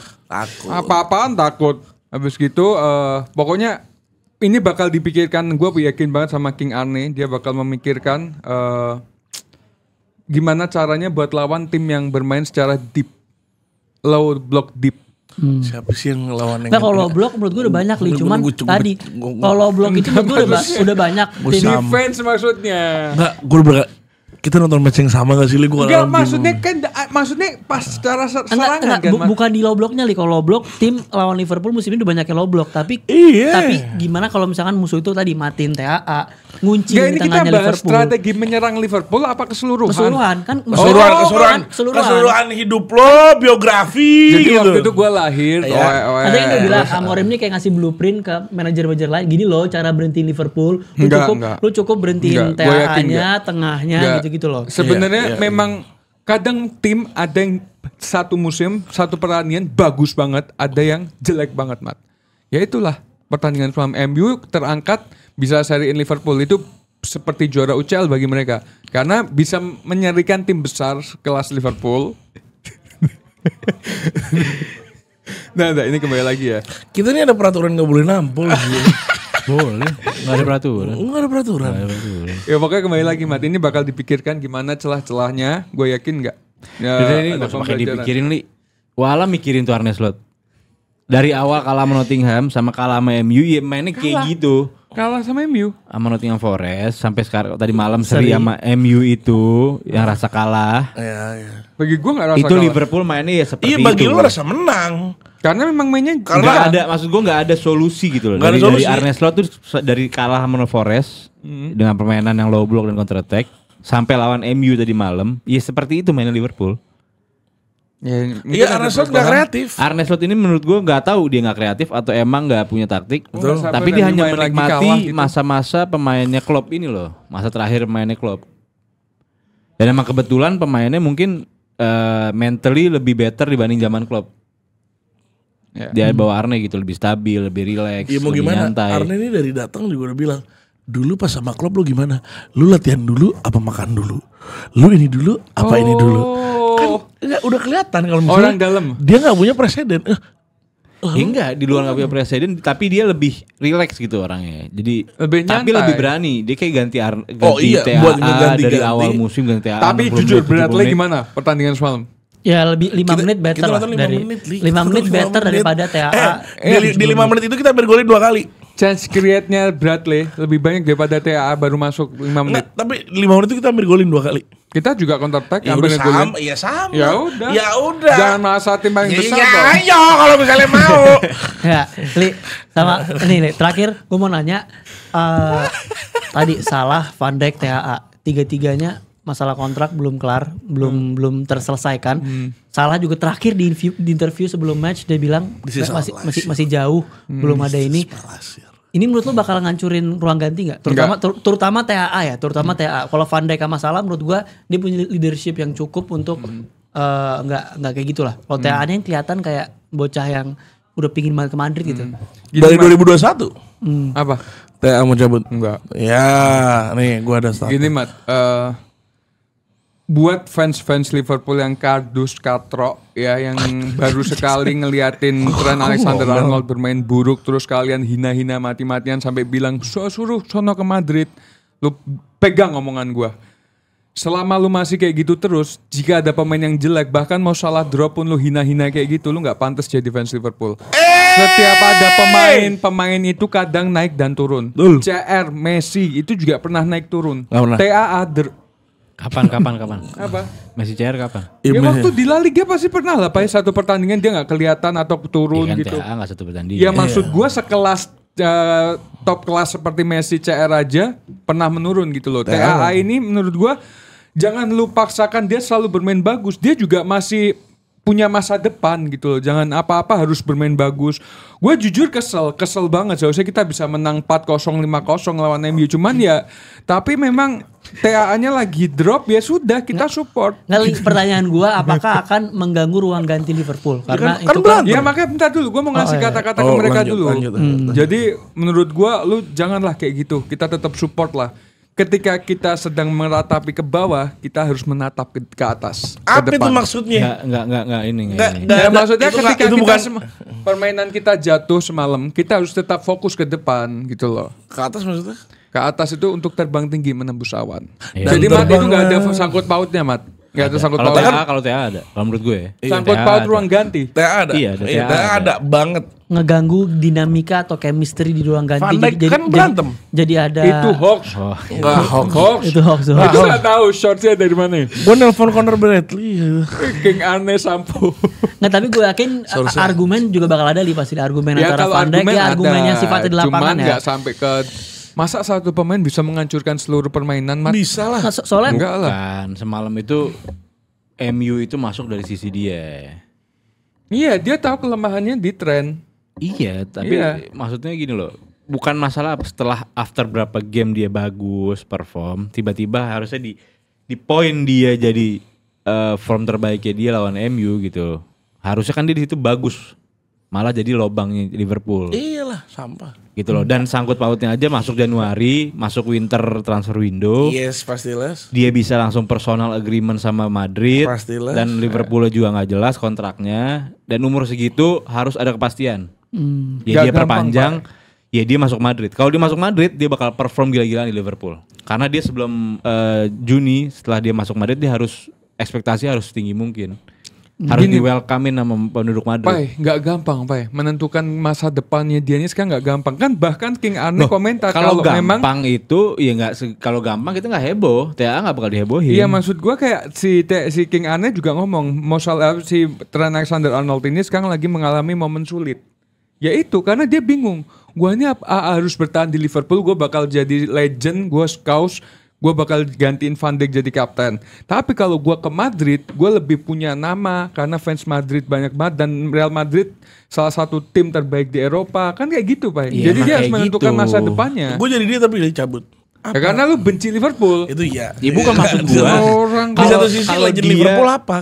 Apa-apaan takut. Habis gitu pokoknya ini bakal dipikirkan, gue yakin banget sama King Arne, dia bakal memikirkan gimana caranya buat lawan tim yang bermain secara deep, low block deep. Siapa sih yang lawan yang? Nah kalau block menurut gue udah banyak cuman tadi kalau block itu menurut gue udah banyak. Defense maksudnya. Enggak, gue kita nonton match yang sama gak sih? Enggak, maksudnya pas secara serangan kan. Bukan di low blocknya kalau low block tim lawan Liverpool musim ini udah banyak yang low block. Tapi gimana kalau misalkan musuh itu tadi matiin TAA, ngunci di tengahnya Liverpool. Ini kita bahas strategi menyerang Liverpool apa keseluruhan? Keseluruhan hidup lo, biografi. Jadi gitu. Waktu itu gue lahir. Ada yang udah bilang Amorim ini kayak ngasih blueprint ke manajer-manajer lain. Gini loh cara berhentiin Liverpool. Lu cukup berhentiin TAA-nya, tengahnya gitu loh. Sebenarnya memang kadang tim ada yang satu musim, satu pertandingan bagus banget, ada yang jelek banget, Mat. Ya itulah pertandingan semalam MU terangkat bisa seriin Liverpool itu seperti juara UCL bagi mereka. Karena bisa menyerikan tim besar kelas Liverpool. Nah, ini kembali lagi ya. Kita ini ada peraturan gak boleh nampol. Boleh, nggak ada peraturan. Ya pokoknya kembali lagi Mat, ini bakal dipikirkan gimana celah-celahnya, gue yakin nggak. Ya, ini nggak usah pakai dipikirin li. Wala mikirin tuh Arne Slot. Dari awal kalah sama Nottingham sama kalah sama MU, ya mainnya kayak gitu. Kalah sama MU, sama Nottingham Forest sampai sekarang tadi malam seri sama MU itu yang rasa kalah. Iya. Bagi gue nggak rasa itu kalah. Liverpool mainnya ya seperti itu. Iya bagi lu rasa menang. Karena memang mainnya Nggak ada, maksud gue nggak ada solusi gitu loh. Dari Arne Slot tuh dari kalah sama Forest dengan permainan yang low block dan counter attack sampai lawan MU tadi malam, ya seperti itu mainnya Liverpool. Iya, Arne Slot nggak kreatif. Arne Slot ini menurut gue nggak tahu dia nggak kreatif atau emang nggak punya taktik. Tapi dia hanya menikmati masa-masa pemainnya Klopp ini loh, masa terakhir pemainnya Klopp. Dan emang kebetulan pemainnya mungkin mentally lebih better dibanding zaman Klopp. Dia bawa Arne gitu lebih stabil, lebih rileks, mau lebih gimana? nyantai. Arne ini dari datang juga udah bilang, dulu pas sama Klopp lu gimana? Lu latihan dulu apa makan dulu? Lu ini dulu apa ini dulu? Kan udah kelihatan kalau misalnya orang dalam. Dia nggak punya presiden. Enggak, di luar nggak punya presiden, tapi dia lebih rileks gitu orangnya. Jadi lebih tapi nyantai. lebih berani. Dia kayak ganti iya, buat TAA ngeganti-ganti. dari awal musim ganti TAA. Tapi jujur Bradley gimana pertandingan semalam? Ya lebih 5 menit better lah dari 5 menit better daripada TAA. Di 5 menit itu kita bergolin 2 kali. Chance create-nya Bradley lebih banyak daripada TAA baru masuk 5 menit. Nggak, tapi 5 menit itu kita bergolin 2 kali. Kita juga counter attack, Ya ambil udah golin. sama, iya sama. Ya udah. Ya udah. Jangan merasa tim paling besar Ya dong. ayo kalau misalnya mau. Ya, Li, sama ini Li, terakhir gue mau nanya tadi Salah, Van Dijk, TAA, tiga-tiganya masalah kontrak belum kelar, belum terselesaikan. Salah juga terakhir di interview sebelum match dia bilang masih jauh, belum ada ini. Ini menurut lo bakal ngancurin ruang ganti nggak? Terutama TAA ya, terutama TAA. Kalau Van Dijk sama Salah menurut gua dia punya leadership yang cukup untuk nggak kayak gitulah. Kalau TAA-nya yang kelihatan kayak bocah yang udah pingin banget ke Madrid gitu. Dari 2021. Apa? TAA mau cabut. Enggak. Ya, nih gua ada start. Gini Mat, buat fans-fans Liverpool yang kardus katrok ya, yang baru sekali ngeliatin Trent Alexander-Arnold bermain buruk terus kalian hina-hina mati-matian sampai bilang suruh sono ke Madrid. Lu pegang omongan gua. Selama lu masih kayak gitu terus, jika ada pemain yang jelek bahkan mau salah drop pun lu hina-hina kayak gitu, lu nggak pantas jadi fans Liverpool. Setiap ada pemain itu kadang naik dan turun. CR, Messi itu juga pernah naik turun. TAA Kapan? apa? Messi CR kapan? Ya waktu di La Liga pasti pernah lah, Pak, satu pertandingan dia nggak kelihatan atau turun Kan gitu. TAA nggak satu pertandingan. Ya maksud gua sekelas top kelas seperti Messi, CR aja pernah menurun gitu loh. TAA ini menurut gua jangan lu paksakan dia selalu bermain bagus. Dia juga masih punya masa depan gitu loh. Jangan apa-apa harus bermain bagus. Gue jujur kesel banget. Seharusnya kita bisa menang 4-0, 5-0 lawan MU. Cuman ya, tapi memang TAA-nya lagi drop, ya sudah kita support. Nggak, pertanyaan gue apakah akan mengganggu ruang ganti Liverpool? Karena kan itu kan ya makanya bentar dulu, gue mau ngasih kata-kata ke mereka lanjut, dulu. lanjut. Jadi menurut gue, lu janganlah kayak gitu. Kita tetap support lah. Ketika kita sedang meratapi ke bawah, kita harus menatap ke atas. Apa ke itu depan. maksudnya? Enggak ini. Ya, maksudnya ketika itu kita bukan permainan kita jatuh semalam, kita harus tetap fokus ke depan gitu loh. ke atas maksudnya? Ke atas itu untuk terbang tinggi menembus awan. Iya. Jadi Mat, itu Terbang nggak ada sangkut pautnya, Mat. Nggak ada sangkut Kalau pautnya. TAA ada. Kalau menurut gue. Sangkut TAA paut ada. ruang ganti. TAA ada. Iya, ada TAA TAA ada banget. ngeganggu dinamika atau chemistry di ruang ganti. Van Dijk kan berantem. Jadi ada Itu hoax. Enggak hoax. Itu hoax. Itu nggak tahu shortnya dari mana. Gue nelfon Conor Bradley. King aneh sampo. Nggak, tapi gue yakin argumen juga bakal ada pasti argumen Ya antara kalau Van Dijk argumen ya argumennya ada, sifatnya di lapangan cuman ya. nggak sampai ke masa satu pemain bisa menghancurkan seluruh permainan, Mat? Bisa lah. Nah, soalnya Enggak lah. Kan semalam itu MU itu masuk dari sisi dia. Iya, dia tahu kelemahannya di Trent. Iya, tapi maksudnya gini loh. Bukan masalah setelah after berapa game dia bagus perform, tiba-tiba harusnya di poin dia jadi form terbaiknya dia lawan MU gitu. Harusnya kan dia di situ bagus. Malah jadi lobangnya Liverpool. Iyalah, sampah. Gitu loh. Dan sangkut pautnya aja masuk Januari, masuk winter transfer window. Yes, pastilah. Dia bisa langsung personal agreement sama Madrid. Pastilah. Dan Liverpool juga nggak jelas kontraknya. Dan umur segitu harus ada kepastian. Ya Gak dia gampang, perpanjang, ya dia masuk Madrid. Kalau dia masuk Madrid, dia bakal perform gila-gilaan di Liverpool. Karena dia sebelum Juni, setelah dia masuk Madrid, dia harus ekspektasi harus tinggi mungkin. harus di welcome-in sama penduduk Madrid. Pai, nggak gampang, Pai. Menentukan masa depannya dia ini sekarang nggak gampang. Kan bahkan King Arne komentar kalau memang gampang itu ya nggak kalau gampang itu nggak heboh, TA nggak bakal dihebohin. iya, maksud gua kayak si King Arne juga ngomong si Trent Alexander-Arnold ini sekarang lagi mengalami momen sulit. Ya itu karena dia bingung. Gua ini harus bertahan di Liverpool, gua bakal jadi legend, gua Scouse, gue bakal gantiin Van Dijk jadi kapten. Tapi kalau gue ke Madrid, gue lebih punya nama karena fans Madrid banyak banget dan Real Madrid salah satu tim terbaik di Eropa. Kan kayak gitu, Pak. Iya, Jadi dia harus menentukan gitu. masa depannya. Gue jadi dia tapi dia cabut. Ya, karena lu benci Liverpool. Itu ya. Ya bukan maksud gue. Orang Di satu sisi kalau legend dia- Liverpool apa?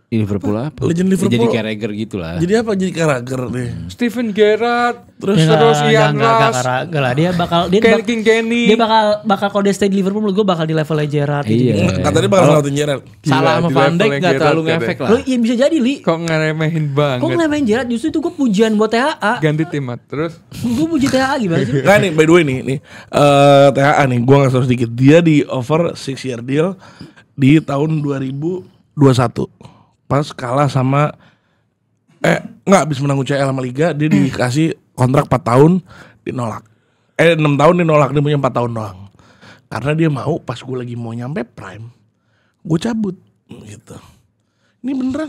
Liverpool apa? Legend Liverpool. Jadi Carragher gitu lah. Jadi apa? Jadi Carragher nih. Steven Gerrard, terus Ian Ian Rush, lah dia bakal King Kenny. dia bakal kalau dia stay di Liverpool gue bakal di levelnya Gerrard gitu. Iya. Katanya bakal ngelakuin Gerrard. Salah sama Gila, Van di Dijk level nggak yang terlalu Gerrard ngefek ada. lah. Lo iya bisa jadi Li. Kok ngeremehin Kok banget. ngelemehin Gerrard justru itu gue pujian buat THA. Ganti tim, Mat. Terus Gue puji THA gimana sih? Nah nih by the way nih THA nih gue nggak tahu sedikit, dia di offer 6-year deal di tahun 2021 pas kalah sama nggak habis menang UCL sama Liga, dia dikasih kontrak 4 tahun dinolak 6 tahun dinolak, dia punya 4 tahun doang karena dia mau pas gue lagi mau nyampe prime gue cabut gitu. Ini beneran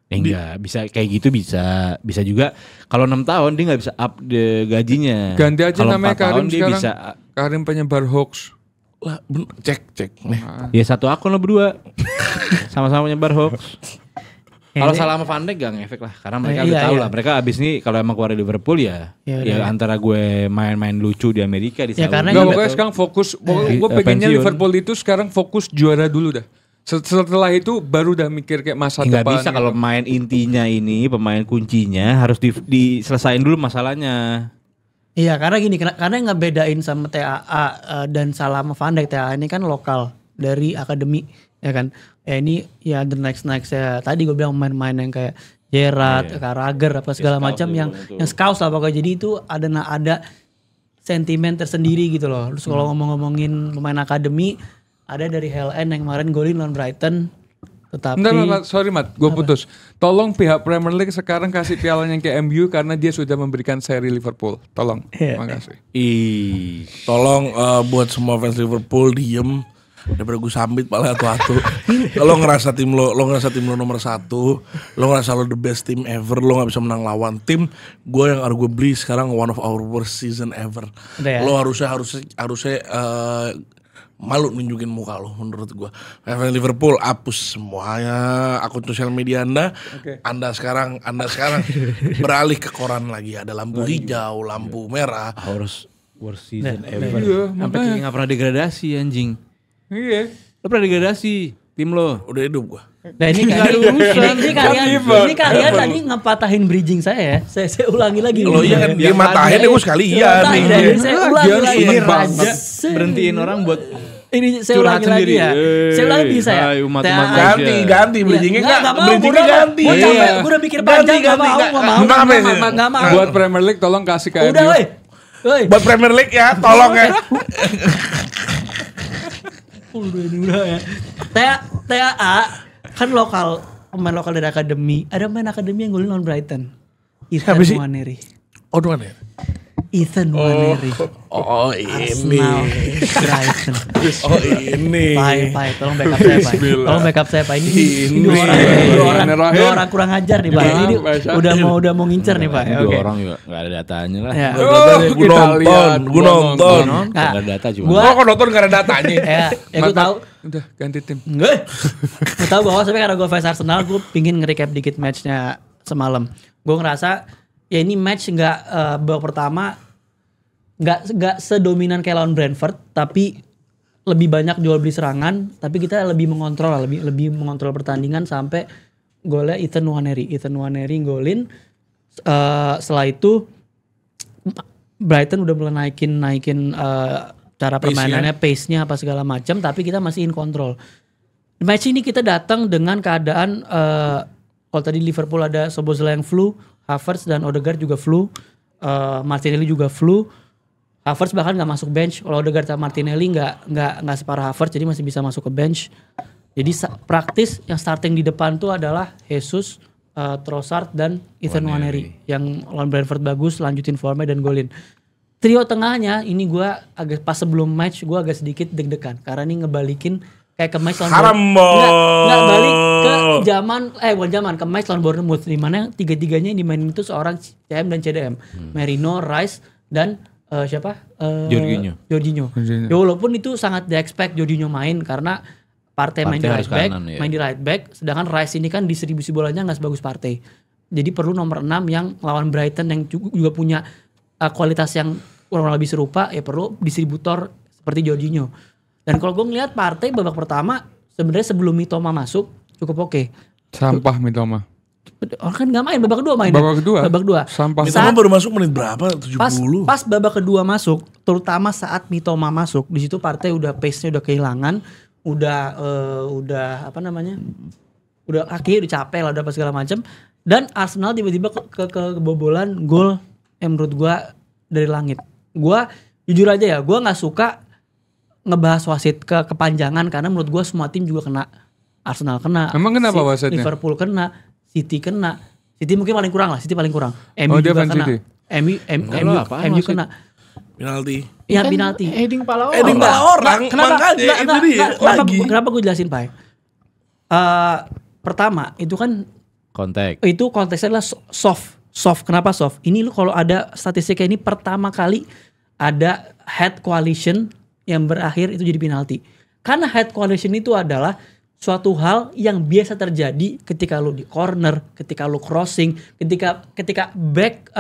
Enggak, bisa kayak gitu bisa juga kalau 6 tahun dia nggak bisa up gajinya. ganti aja Kalau namanya 4 tahun Karim dia sekarang. bisa. Karim penyebar hoax. lah cek nih. Ya satu akun lo berdua. Sama-sama nyebar hoax. Kalau Ini- salah sama Van Dijk gak ngefek lah. Karena mereka Iya, udah tahu iya. lah. Mereka abis ini kalau emang keluar dari Liverpool ya Ya, antara gue main-main lucu di Amerika di Ya, Saudi. karena Nggak, Betul. pokoknya sekarang fokus. Gue pengennya pensiun. Liverpool itu sekarang fokus juara dulu dah. Setelah itu baru udah mikir kayak masa Nggak depan. bisa kalau gitu. main intinya ini pemain kuncinya harus diselesain dulu masalahnya. Iya karena gini, karena yang ngebedain sama TAA dan Salah sama Van Dijk, TAA ini kan lokal dari akademi ya kan. Ya ini ya the next ya tadi gue bilang main-main yang kayak Gerrard, Carragher apa segala macam yang Scouse lah pokoknya. Jadi itu ada sentimen tersendiri gitu loh. Terus kalau ngomongin pemain akademi ada dari HLN yang kemarin golin lawan Brighton. Tetapi Enggak, sorry Mat, gue putus. Tolong pihak Premier League sekarang kasih pialanya ke MU karena dia sudah memberikan seri Liverpool. Tolong, Iya. makasih. Tolong buat semua fans Liverpool diem daripada gue sambit malah atu-atu. Lo ngerasa tim lo ngerasa tim lo nomor 1, lo ngerasa lo the best team ever, lo nggak bisa menang lawan tim gue yang harus gue beli sekarang one of our worst season ever. Udah ya? Lo harusnya malu nunjukin muka lo menurut gue. Fans Liverpool hapus semuanya akun sosial media Anda. Oke. Anda sekarang beralih ke koran lagi, ada lampu hijau, lampu merah. Harus worst season Nah, ever. iya, Sampai kayak nggak pernah degradasi anjing. Iya. Lo pernah degradasi tim lo? Udah hidup gue. Nah ini kalian tadi ngepatahin bridging saya ya. Saya ulangi lagi. Lo iya kan dia matahin ya gue sekalian Matahin nih. ya, saya ulangi Dia lagi. seneng Raja. banget. Berhentiin orang buat Ini saya curhat ulangi lagi sendiri. ya. Saya ulangi lagi saya. Hai, umat-umat THA. Malaysia. Ganti bridgingnya Nggak enggak, mau, bridgingnya udah, ganti. Gue capek, Iya. gue udah mikir panjang, gak mau, gak mau. Nggak mau. Gak mau. Buat Premier League tolong kasih ke Udah MU. woi. Buat Premier League ya, tolong ya. Udah ya. TAA kan lokal, pemain lokal dari akademi. Ada pemain akademi yang golin lawan Brighton. Siapa sih? Nwaneri. Oh, dua ya. Ethan Nwaneri. Oh, ini. Arsenal. Brighton. Oh, ini. Pai, tolong backup saya, Pai. Bismillah. Tolong backup saya, Pai. Ini Ini. Bismillahirrahmanirrahim. dua orang kurang ajar nih, Pak. Ini udah mau ngincer nih, Pak. Ini Oke. dua orang juga nggak ada datanya lah. Ya. Gue kita nonton, lihat, gue gua nonton. Nah, Nggak ada data cuma. gua- Gua kok nonton gak ada datanya. Ya gue tahu. Udah ganti tim. Gue tahu bahwa sebenarnya karena gue fans Arsenal, gue pingin nge-recap dikit matchnya semalam. Gue ngerasa ya ini match babak pertama nggak sedominan kayak lawan Brentford, tapi lebih banyak jual beli serangan, tapi kita lebih mengontrol lah, lebih mengontrol pertandingan sampai golnya Ethan Nwaneri golin. Setelah itu Brighton udah mulai naikin cara permainannya, pace-nya apa segala macam, tapi kita masih in control. Di match ini kita datang dengan keadaan kalau tadi Liverpool ada Szoboszlai yang flu, Havertz dan Odegaard juga flu, Martinelli juga flu. Havertz bahkan nggak masuk bench. Kalau Odegaard sama Martinelli nggak separah Havertz, jadi masih bisa masuk ke bench. Jadi praktis yang starting di depan tuh adalah Jesus, Trossard dan Ethan Nwaneri yang lawan Brentford bagus, lanjutin formnya dan golin. Trio tengahnya ini gue agak pas sebelum match gue agak sedikit deg-degan karena ini ngebalikin kayak ke match lawan nggak balik ke ke match lawan Bournemouth di mana tiga-tiganya yang dimainin itu seorang CM dan CDM, Merino, Rice dan Jorginho. Ya, walaupun itu sangat di-expect Jorginho main karena Partey main di right back, sedangkan Rice ini kan distribusi bolanya nggak sebagus Partey. Jadi perlu nomor 6 yang lawan Brighton yang juga punya kualitas yang kurang lebih serupa, ya perlu distributor seperti Jorginho. Dan kalau gue ngeliat Partey babak pertama sebenarnya sebelum Mitoma masuk cukup oke. Sampah Mitoma. Orang kan nggak main babak kedua main. Babak kedua. Sampah. Mitoma baru masuk menit berapa? 70. Pas babak kedua masuk, terutama saat Mitoma masuk, di situ Partey udah pace-nya udah kehilangan. Udah kaki udah capek lah, udah apa segala macam, dan Arsenal tiba-tiba kebobolan gol yang menurut gue dari langit. Gue jujur aja ya, gue nggak suka ngebahas wasit kepanjangan karena menurut gue semua tim juga kena. Arsenal kena, emang kenapa wasitnya? Liverpool kena, City kena, City mungkin paling kurang lah, City paling kurang, MU juga kena, MU kena. Penalti. Iya penalti. Heading pala orang. Makanya itu dia. Kenapa gue jelasin Pak? Pertama itu kan kontak. Itu konteksnya adalah soft. Kenapa soft? Ini lu kalau ada statistiknya ini pertama kali ada head collision yang berakhir itu jadi penalti. Karena head collision itu adalah suatu hal yang biasa terjadi ketika lu di corner, ketika lu crossing, ketika back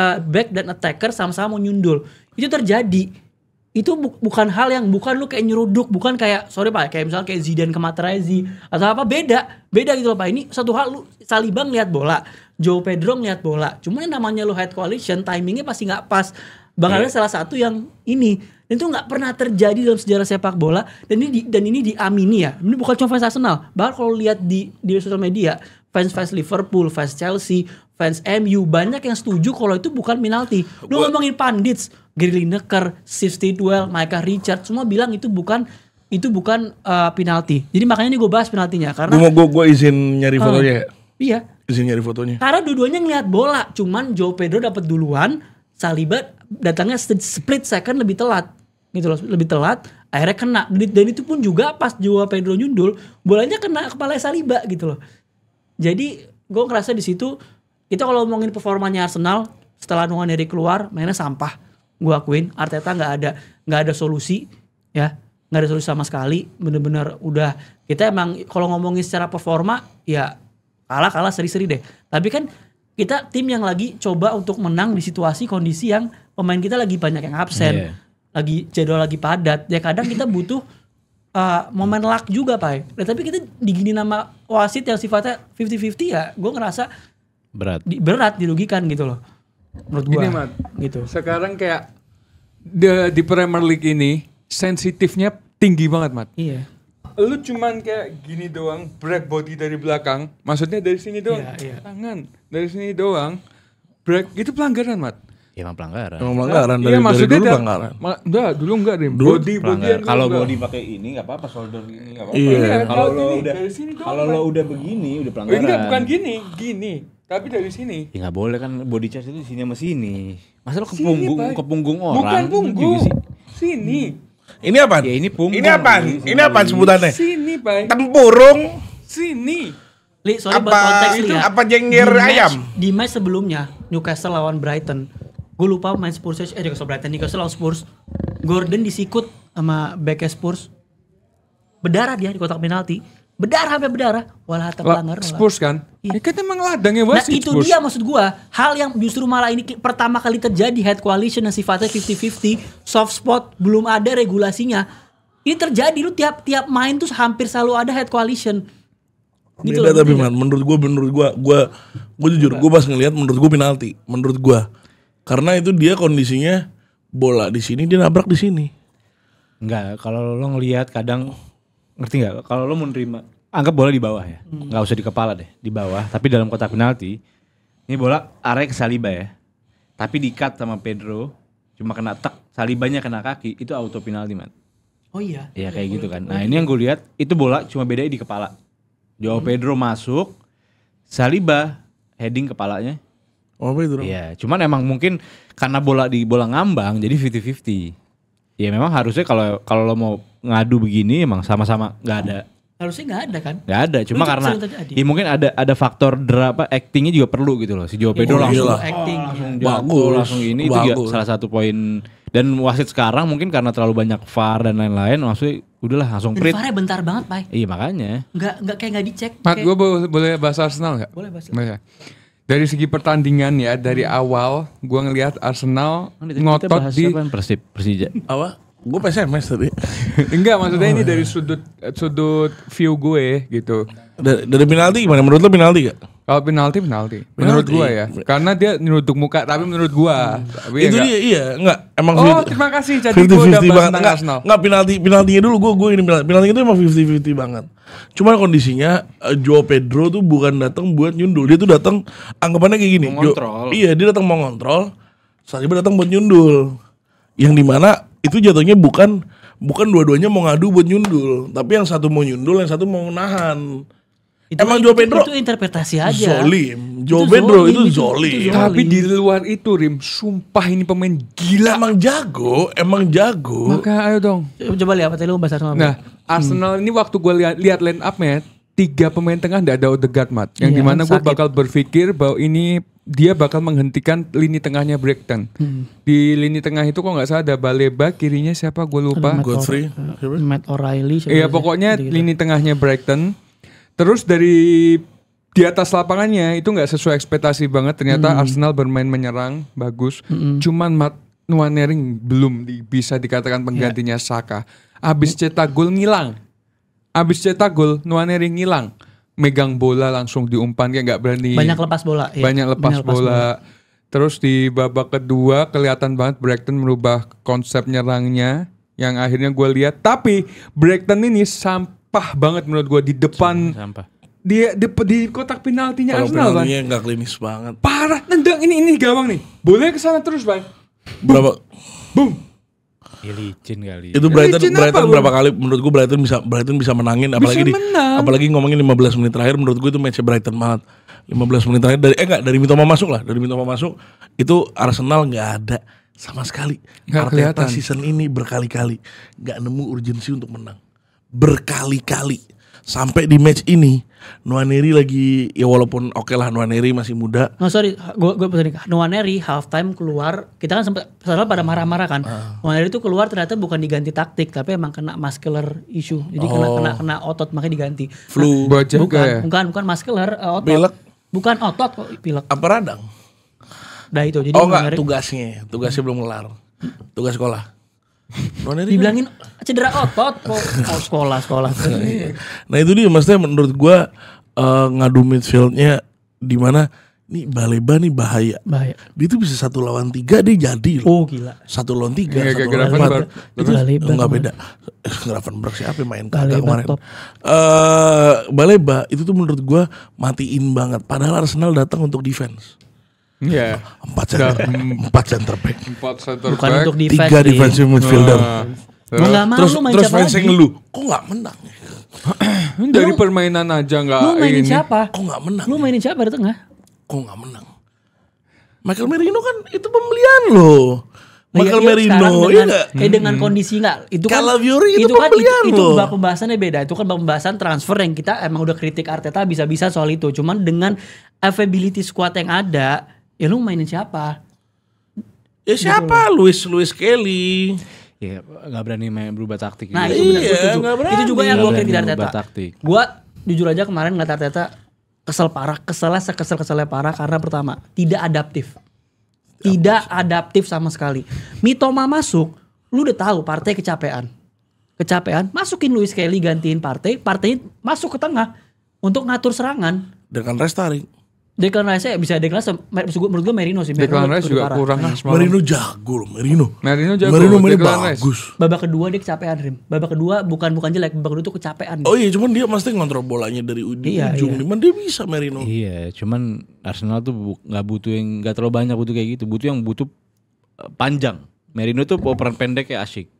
dan attacker sama-sama mau nyundul. Itu terjadi. Itu bukan hal yang bukan lu kayak nyeruduk, bukan kayak sorry Pak, kayak misalnya kayak Zidane ke Materazzi atau apa, beda gitu loh Pak. Ini satu hal, lu Saliba ngeliat bola, Joe Pedro ngeliat bola. Cuma yang namanya lu head collision, timingnya pasti nggak pas. Ada salah satu yang ini, dan itu nggak pernah terjadi dalam sejarah sepak bola, dan ini diamini ya. Ini bukan cuma fans Arsenal, bahkan kalau lihat di sosial media, fans Liverpool, fans Chelsea, fans MU banyak yang setuju kalau itu bukan penalti. Lu ngomongin pandits, Gary Lineker, Steve Stidwell, Micah Richards, semua bilang itu bukan penalti. Jadi makanya ini gue bahas penaltinya karena gue izin nyari fotonya. Iya. Izin nyari fotonya. Karena dua-duanya ngeliat bola, cuman Joe Pedro dapat duluan, Saliba datangnya split second lebih telat. Gitu loh, lebih telat, akhirnya kena. Dan itu pun juga pas Joe Pedro nyundul, bolanya kena kepala Saliba gitu loh. Jadi gue ngerasa di situ kita kalau ngomongin performanya Arsenal setelah Nwaneri keluar mainnya sampah. Gue akuin Arteta nggak ada solusi ya, nggak ada solusi sama sekali. Bener-bener udah kita emang kalau ngomongin secara performa ya kalah seri-seri deh. Tapi kan kita tim yang lagi coba untuk menang di situasi kondisi yang pemain kita lagi banyak yang absen, lagi jadwal lagi padat. Ya kadang kita butuh momen luck juga Pak. Tapi kita digini nama wasit yang sifatnya 50-50 ya, gue ngerasa berat dirugikan gitu loh. Menurut gue gitu. Sekarang kayak di Premier League ini sensitifnya tinggi banget Mat. Iya. Lu cuman kayak gini doang, break body dari belakang, maksudnya dari sini doang, tangan dari sini doang, break itu pelanggaran Mat. Ya emang pelanggaran. Iya maksudnya dulu pelanggaran. Enggak, dulu enggak deh. Body kalau body pakai ini enggak apa-apa, shoulder ini enggak apa-apa. Iya. Kalau lo udah begini udah pelanggaran. Enggak, bukan gini. Tapi dari sini. Ya enggak boleh kan, body charge itu di sini sama sini. Masa lo ke punggung orang? Bukan punggung. Sini. Ini apaan? Ya ini punggung. Ini apaan sebutannya? Sini, Pak. Tempurung. Sini. Li, sorry buat konteks itu ya. apa jengger ayam? Di match sebelumnya Newcastle lawan Brighton. Gue lupa main Spurs Newcastle lawan Spurs. Gordon disikut sama back Spurs. Berdarah dia di kotak penalti. Sampai berdarah. Walah pelanggar. Spurs kan? Iya. Ya kan emang ladangnya wasit. Nah itu Spurs. Dia maksud gue. Hal yang justru malah ini pertama kali terjadi head coalition yang sifatnya 50-50. Soft spot. Belum ada regulasinya. Ini terjadi. Lu tiap main tuh hampir selalu ada head coalition. Gitu beda tapi man, menurut gue jujur. Gue pas ngeliat menurut gue penalti. Menurut gue. Karena itu dia kondisinya bola di sini, dia nabrak di sini. Enggak, kalau lo ngelihat kadang ngerti nggak? Kalau lo mau nerima, anggap bola di bawah ya, nggak usah di kepala deh, di bawah. Tapi dalam kotak penalti, ini bola arahnya ke Saliba ya. Tapi di-cut sama Pedro, cuma kena tek, Salibanya kena kaki, itu auto penalti man. Oh iya. Iya kayak gitu kan. Nah ini yang gue lihat, itu bola cuma bedanya di kepala. Joao Pedro masuk, Saliba heading kepalanya. Oh, apa itu? Iya, cuman emang mungkin karena bola ngambang jadi 50-50. Ya memang harusnya kalau lo mau ngadu begini emang sama-sama nggak ada. Harusnya nggak ada kan? Nggak ada, cuma Itu karena sering terjadi. ya mungkin ada faktor actingnya juga perlu gitu loh. Si Joao Pedro langsung iyalah. Acting. jago, langsung ini itu juga salah satu poin. Dan wasit sekarang mungkin karena terlalu banyak VAR dan lain-lain, maksudnya udahlah langsung Dan print. VAR-nya bentar banget, Pai. Iya makanya. Nggak kayak nggak dicek. Mat, Kayak- gue boleh bahas Arsenal nggak? Boleh bahas. Boleh. Dari segi pertandingan ya, dari awal gue ngelihat Arsenal Kita ngotot bahas di apa? Persija. Apa? Gue PSMS tadi. enggak, maksudnya ini dari sudut view gue gitu. Dari penalti gimana? Menurut lo penalti gak? Kalau penalti menurut gue ya, karena dia nyeruduk muka, tapi menurut gue tapi ya Itu enggak. dia iya, enggak. Emang Oh, terima kasih. Jadi gue udah bahas tentang Arsenal. Enggak penaltinya dulu gue ini penalti itu emang 50-50 banget. Cuman kondisinya Joao Pedro tuh bukan datang buat nyundul, dia tuh datang anggapannya kayak gini. Mengontrol. Iya, dia datang mau ngontrol. Saliba datang buat nyundul. Yang dimana itu jatuhnya bukan dua-duanya mau ngadu buat nyundul, tapi yang satu mau nyundul, yang satu mau nahan. Emang Joao Pedro itu interpretasi aja. zolim. Joao Pedro itu zolim. Tapi di luar itu Rim, sumpah ini pemain gila. Emang jago. Maka ayo dong. Coba lihat apa tadi lu bahas Arsenal. Nah, Arsenal ini waktu gue lihat line up-nya 3 pemain tengah nggak ada Odegaard, Mat. Yang Iya, dimana gue sakit. bakal berpikir bahwa ini dia bakal menghentikan lini tengahnya Brighton. Di lini tengah itu kok nggak salah ada Baleba, kirinya siapa gue lupa. Godfrey. Matt O'Reilly. siapa Iya sih? pokoknya Gitu-gitu. lini tengahnya Brighton. Terus di atas lapangannya itu nggak sesuai ekspektasi banget. Ternyata Arsenal bermain menyerang bagus. Cuman Matt Nwaneri belum bisa dikatakan penggantinya Saka. Abis cetak gol ngilang. Nwaneri ngilang. Megang bola langsung diumpan kayak nggak berani. Banyak lepas bola. Iya. Banyak lepas bola. Terus di babak kedua kelihatan banget Brighton merubah konsep nyerangnya. Yang akhirnya gue lihat. Tapi Brighton ini sampah banget menurut gue di depan. Sampah. Di kotak penaltinya Kalau Arsenal, Bang. penaltinya nggak klinis banget. Parah, nendang ini gawang nih. Boleh kesana terus, Bang. Berapa? Boom. Ya, licin kali. Itu Licin apa, Brighton Bro? berapa kali? Menurut gue Brighton bisa menangin. Apalagi menang. apalagi ngomongin 15 menit terakhir. Menurut gue itu match Brighton banget. 15 menit terakhir dari Mitoma masuk lah. Dari Mitoma masuk itu Arsenal nggak ada sama sekali. Nggak Arteta kelihatan. season ini berkali-kali nggak nemu urgensi untuk menang. Berkali-kali. Sampai di match ini Nwaneri lagi ya walaupun oke lah Nwaneri masih muda. No sorry, gue pesan nih. Nwaneri halftime keluar, kita kan sempat pada marah-marah kan. Nwaneri itu keluar ternyata bukan diganti taktik, tapi emang kena muscular issue. Jadi kena otot makanya diganti. Flu. Buat jaga ya. Bukan muscular, otot. Pilek. Bukan otot kok pilek. Apa radang? Nah itu. Jadi Oh enggak, Nwaneri tugasnya belum kelar. Tugas sekolah. Nwaneri dibilangin cedera otot kok. Oh, sekolah. Nah itu dia maksudnya menurut gua ngadu midfieldnya di mana nih Baleba nih bahaya. Dia tuh bisa 1 lawan 3 dia jadi loh. Oh gila. 1 lawan 3, Iya, 1 kayak lawan Gravenberch. 4. Itu Baleba. Enggak beda. Gravenberch siapa yang main kagak Baleba kemarin. top. Baleba itu tuh menurut gua matiin banget. Padahal Arsenal datang untuk defense. Iya. 4 center back. 4 center Bukan back. untuk defense. 3 defensive midfielder. Mau nggak mau Terus lu main terus siapa fansnya lagi? ngeluh. Kok enggak menang? Dari permainan aja nggak Lu mainin ini. siapa? Kok enggak menang? Lu mainin siapa di tengah? Kok nggak menang? Michael Merino kan itu pembelian loh. Michael Iya, Merino, sekarang iya dengan, nggak? dengan kondisi nggak itu kan Calafiori itu kan pembelian itu loh. bab pembahasannya beda. Itu kan bab pembahasan transfer yang kita emang udah kritik Arteta bisa-bisa soal itu. Cuman dengan availability squad yang ada, ya lu mainin siapa? Ya siapa? Luis Kelly. Ya nggak berani berubah taktik. Nah, juga. itu benar Iya, gue setuju. nggak berani. Itu juga yang Nggak gue kritik berani Arteta. berubah taktik. Gue jujur aja kemarin ngeliat Arteta kesel parah, keselnya parah karena pertama tidak adaptif. Tidak adaptif sama sekali. Mitoma masuk, lu udah tahu Partey kecapean, masukin Luis Kelly gantiin Partey masuk ke tengah untuk ngatur serangan. Dengan Restaring. Declan Rice bisa Declan Rice, menurut gue Merino sih. Declan Rice juga parah. kurang lah semalam. Merino jago loh, Merino. Merino jago. Merino Declan Rice. bagus. Babak kedua dia kecapean, Rim. Babak kedua bukan jelek, babak kedua tuh kecapean. Oh iya, cuman dia pasti ngontrol bolanya dari ujung. Iya. Cuman dia bisa Merino. Iya, cuman Arsenal tuh nggak butuh yang nggak terlalu banyak butuh kayak gitu. Butuh yang panjang. Merino tuh operan pendek kayak asyik.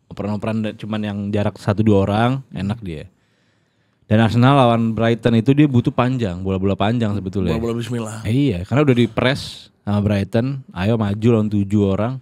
Operan cuman yang jarak 1-2 orang enak dia. Dan Arsenal lawan Brighton itu dia butuh panjang, bola-bola panjang sebetulnya. Bola-bola bismillah. Iya, karena udah di press sama Brighton, ayo maju lawan 7 orang.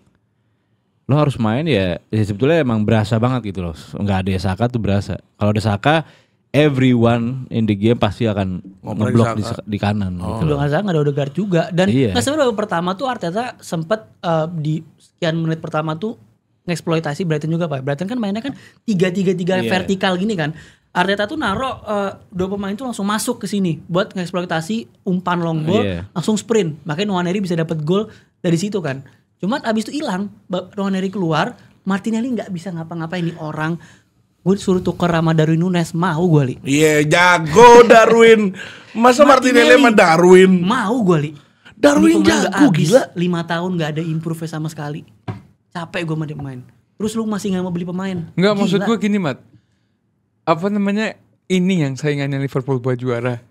Lo harus main ya sebetulnya emang berasa banget gitu loh. Enggak ada Saka tuh berasa. Kalau ada Saka, everyone in the game pasti akan ngeblok di kanan. Gitu Kalau nggak salah nggak ada Odegaard juga. Dan sebenarnya babak pertama tuh Arteta sempet di sekian menit pertama tuh ngeksploitasi Brighton juga Pak. Brighton kan mainnya kan 3-3-3 vertikal gini kan. Arteta tuh naro dua pemain tuh langsung masuk ke sini buat ngeksploitasi umpan long ball, langsung sprint. Makanya Nwaneri bisa dapat gol dari situ kan. Cuman abis itu hilang, Nwaneri keluar, Martinelli nggak bisa ngapa-ngapain nih orang. Gue suruh tuker sama Darwin Nunes, mau gue li. Iya jago Darwin. Masa Martinelli sama Darwin? Mau gue li. Darwin jago gila. 5 tahun gak ada improve sama sekali. Capek gue sama dia main. Terus lu masih gak mau beli pemain? Enggak, maksud gue gini Mat. Apa namanya, ini yang saingannya Liverpool buat juara.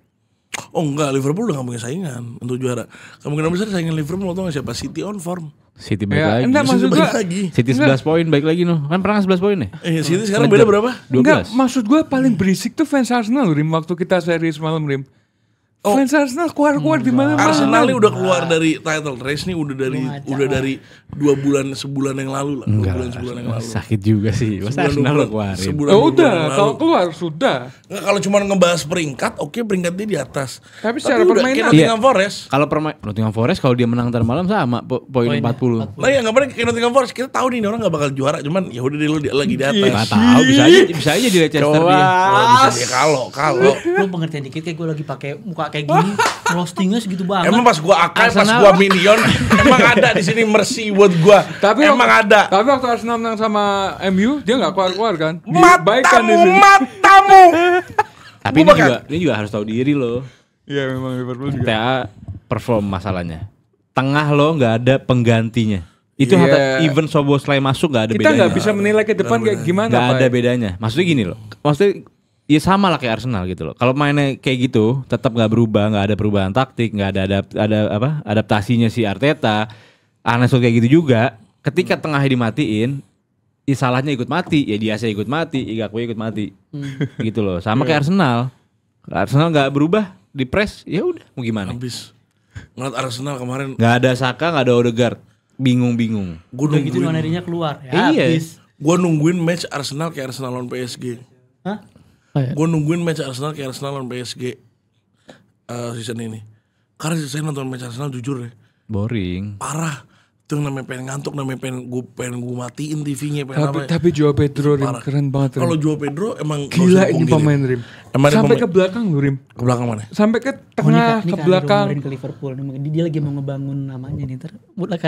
Oh enggak, Liverpool udah gak punya saingan untuk juara. Kemungkinan besar saingan Liverpool tau gak siapa? City on form. City baik lagi. Enggak, maksud gue City 11 poin baik lagi noh. Kan pernah 11 poin ya? City sekarang beda berapa? 12. Enggak, maksud gue paling berisik tuh fans Arsenal Rim, waktu kita seri semalam Rim. Fans Arsenal keluar-keluar di mana-mana. Arsenal nih udah keluar dari title race nih udah dari 2 bulan sebulan yang lalu lah. 2 bulan sebulan yang lalu. Sakit juga sih. Masa Arsenal lo keluarin. Udah, kalau keluar sudah. Nggak, kalau cuma ngebahas peringkat, oke peringkatnya di atas. Tapi secara udah permainan kayak Nottingham Forest. Kalau Nottingham Forest kalau dia menang ntar malam sama poin 40. Lah ya ngapain kayak Nottingham Forest, kita tahu nih orang nggak bakal juara, cuman ya udah deh lu lagi di atas. Nggak tahu, bisa aja di Leicester dia. Bisa dia kalau lu pengertian dikit kayak gue lagi pakai muka kayak gini. Roastingnya segitu banget. Emang pas gua akal, pas gua minion, emang ada di sini mercy buat gua. Tapi emang ada. Tapi waktu Arsenal menang sama MU, dia nggak keluar kan? Matamu. Tapi ini juga harus tahu diri loh. Iya memang Liverpool juga. TA perform masalahnya. Tengah lo nggak ada penggantinya. Itu even Szoboszlai masuk nggak ada bedanya. Kita nggak bisa menilai ke depan kayak gimana. Nggak ada bedanya. Maksudnya gini loh. Maksudnya ya sama lah kayak Arsenal gitu loh. Kalau mainnya kayak gitu, tetap nggak berubah, nggak ada perubahan taktik, nggak ada adaptasinya si Arteta. Arsenal kayak gitu juga. Ketika tengahnya dimatiin, ya salahnya ikut mati, ya Diasnya ikut mati, Igakwe ikut mati, gitu loh. Sama kayak Arsenal. Arsenal nggak berubah, di press, ya udah mau gimana? Habis ngeliat Arsenal kemarin. Nggak ada Saka, nggak ada Odegaard, bingung. Gue nungguin gitu Nwanerinya keluar. Ya, habis. Gue nungguin match Arsenal kayak Arsenal lawan PSG. Hah? Gue nungguin match Arsenal kayak Arsenal lawan PSG season ini. Karena saya nonton match Arsenal jujur deh, boring. Parah. Itu yang namanya pengen ngantuk, namanya pengen gue matiin TV-nya. Tapi Joao Pedro Rim, keren banget Rim. Kalau Joao Pedro emang gila ini pemain Rim. Sampai ke belakang lu Rim. Ke belakang mana? Sampai ke tengah, ke belakang. Ke Liverpool. Dia lagi mau ngebangun namanya nih.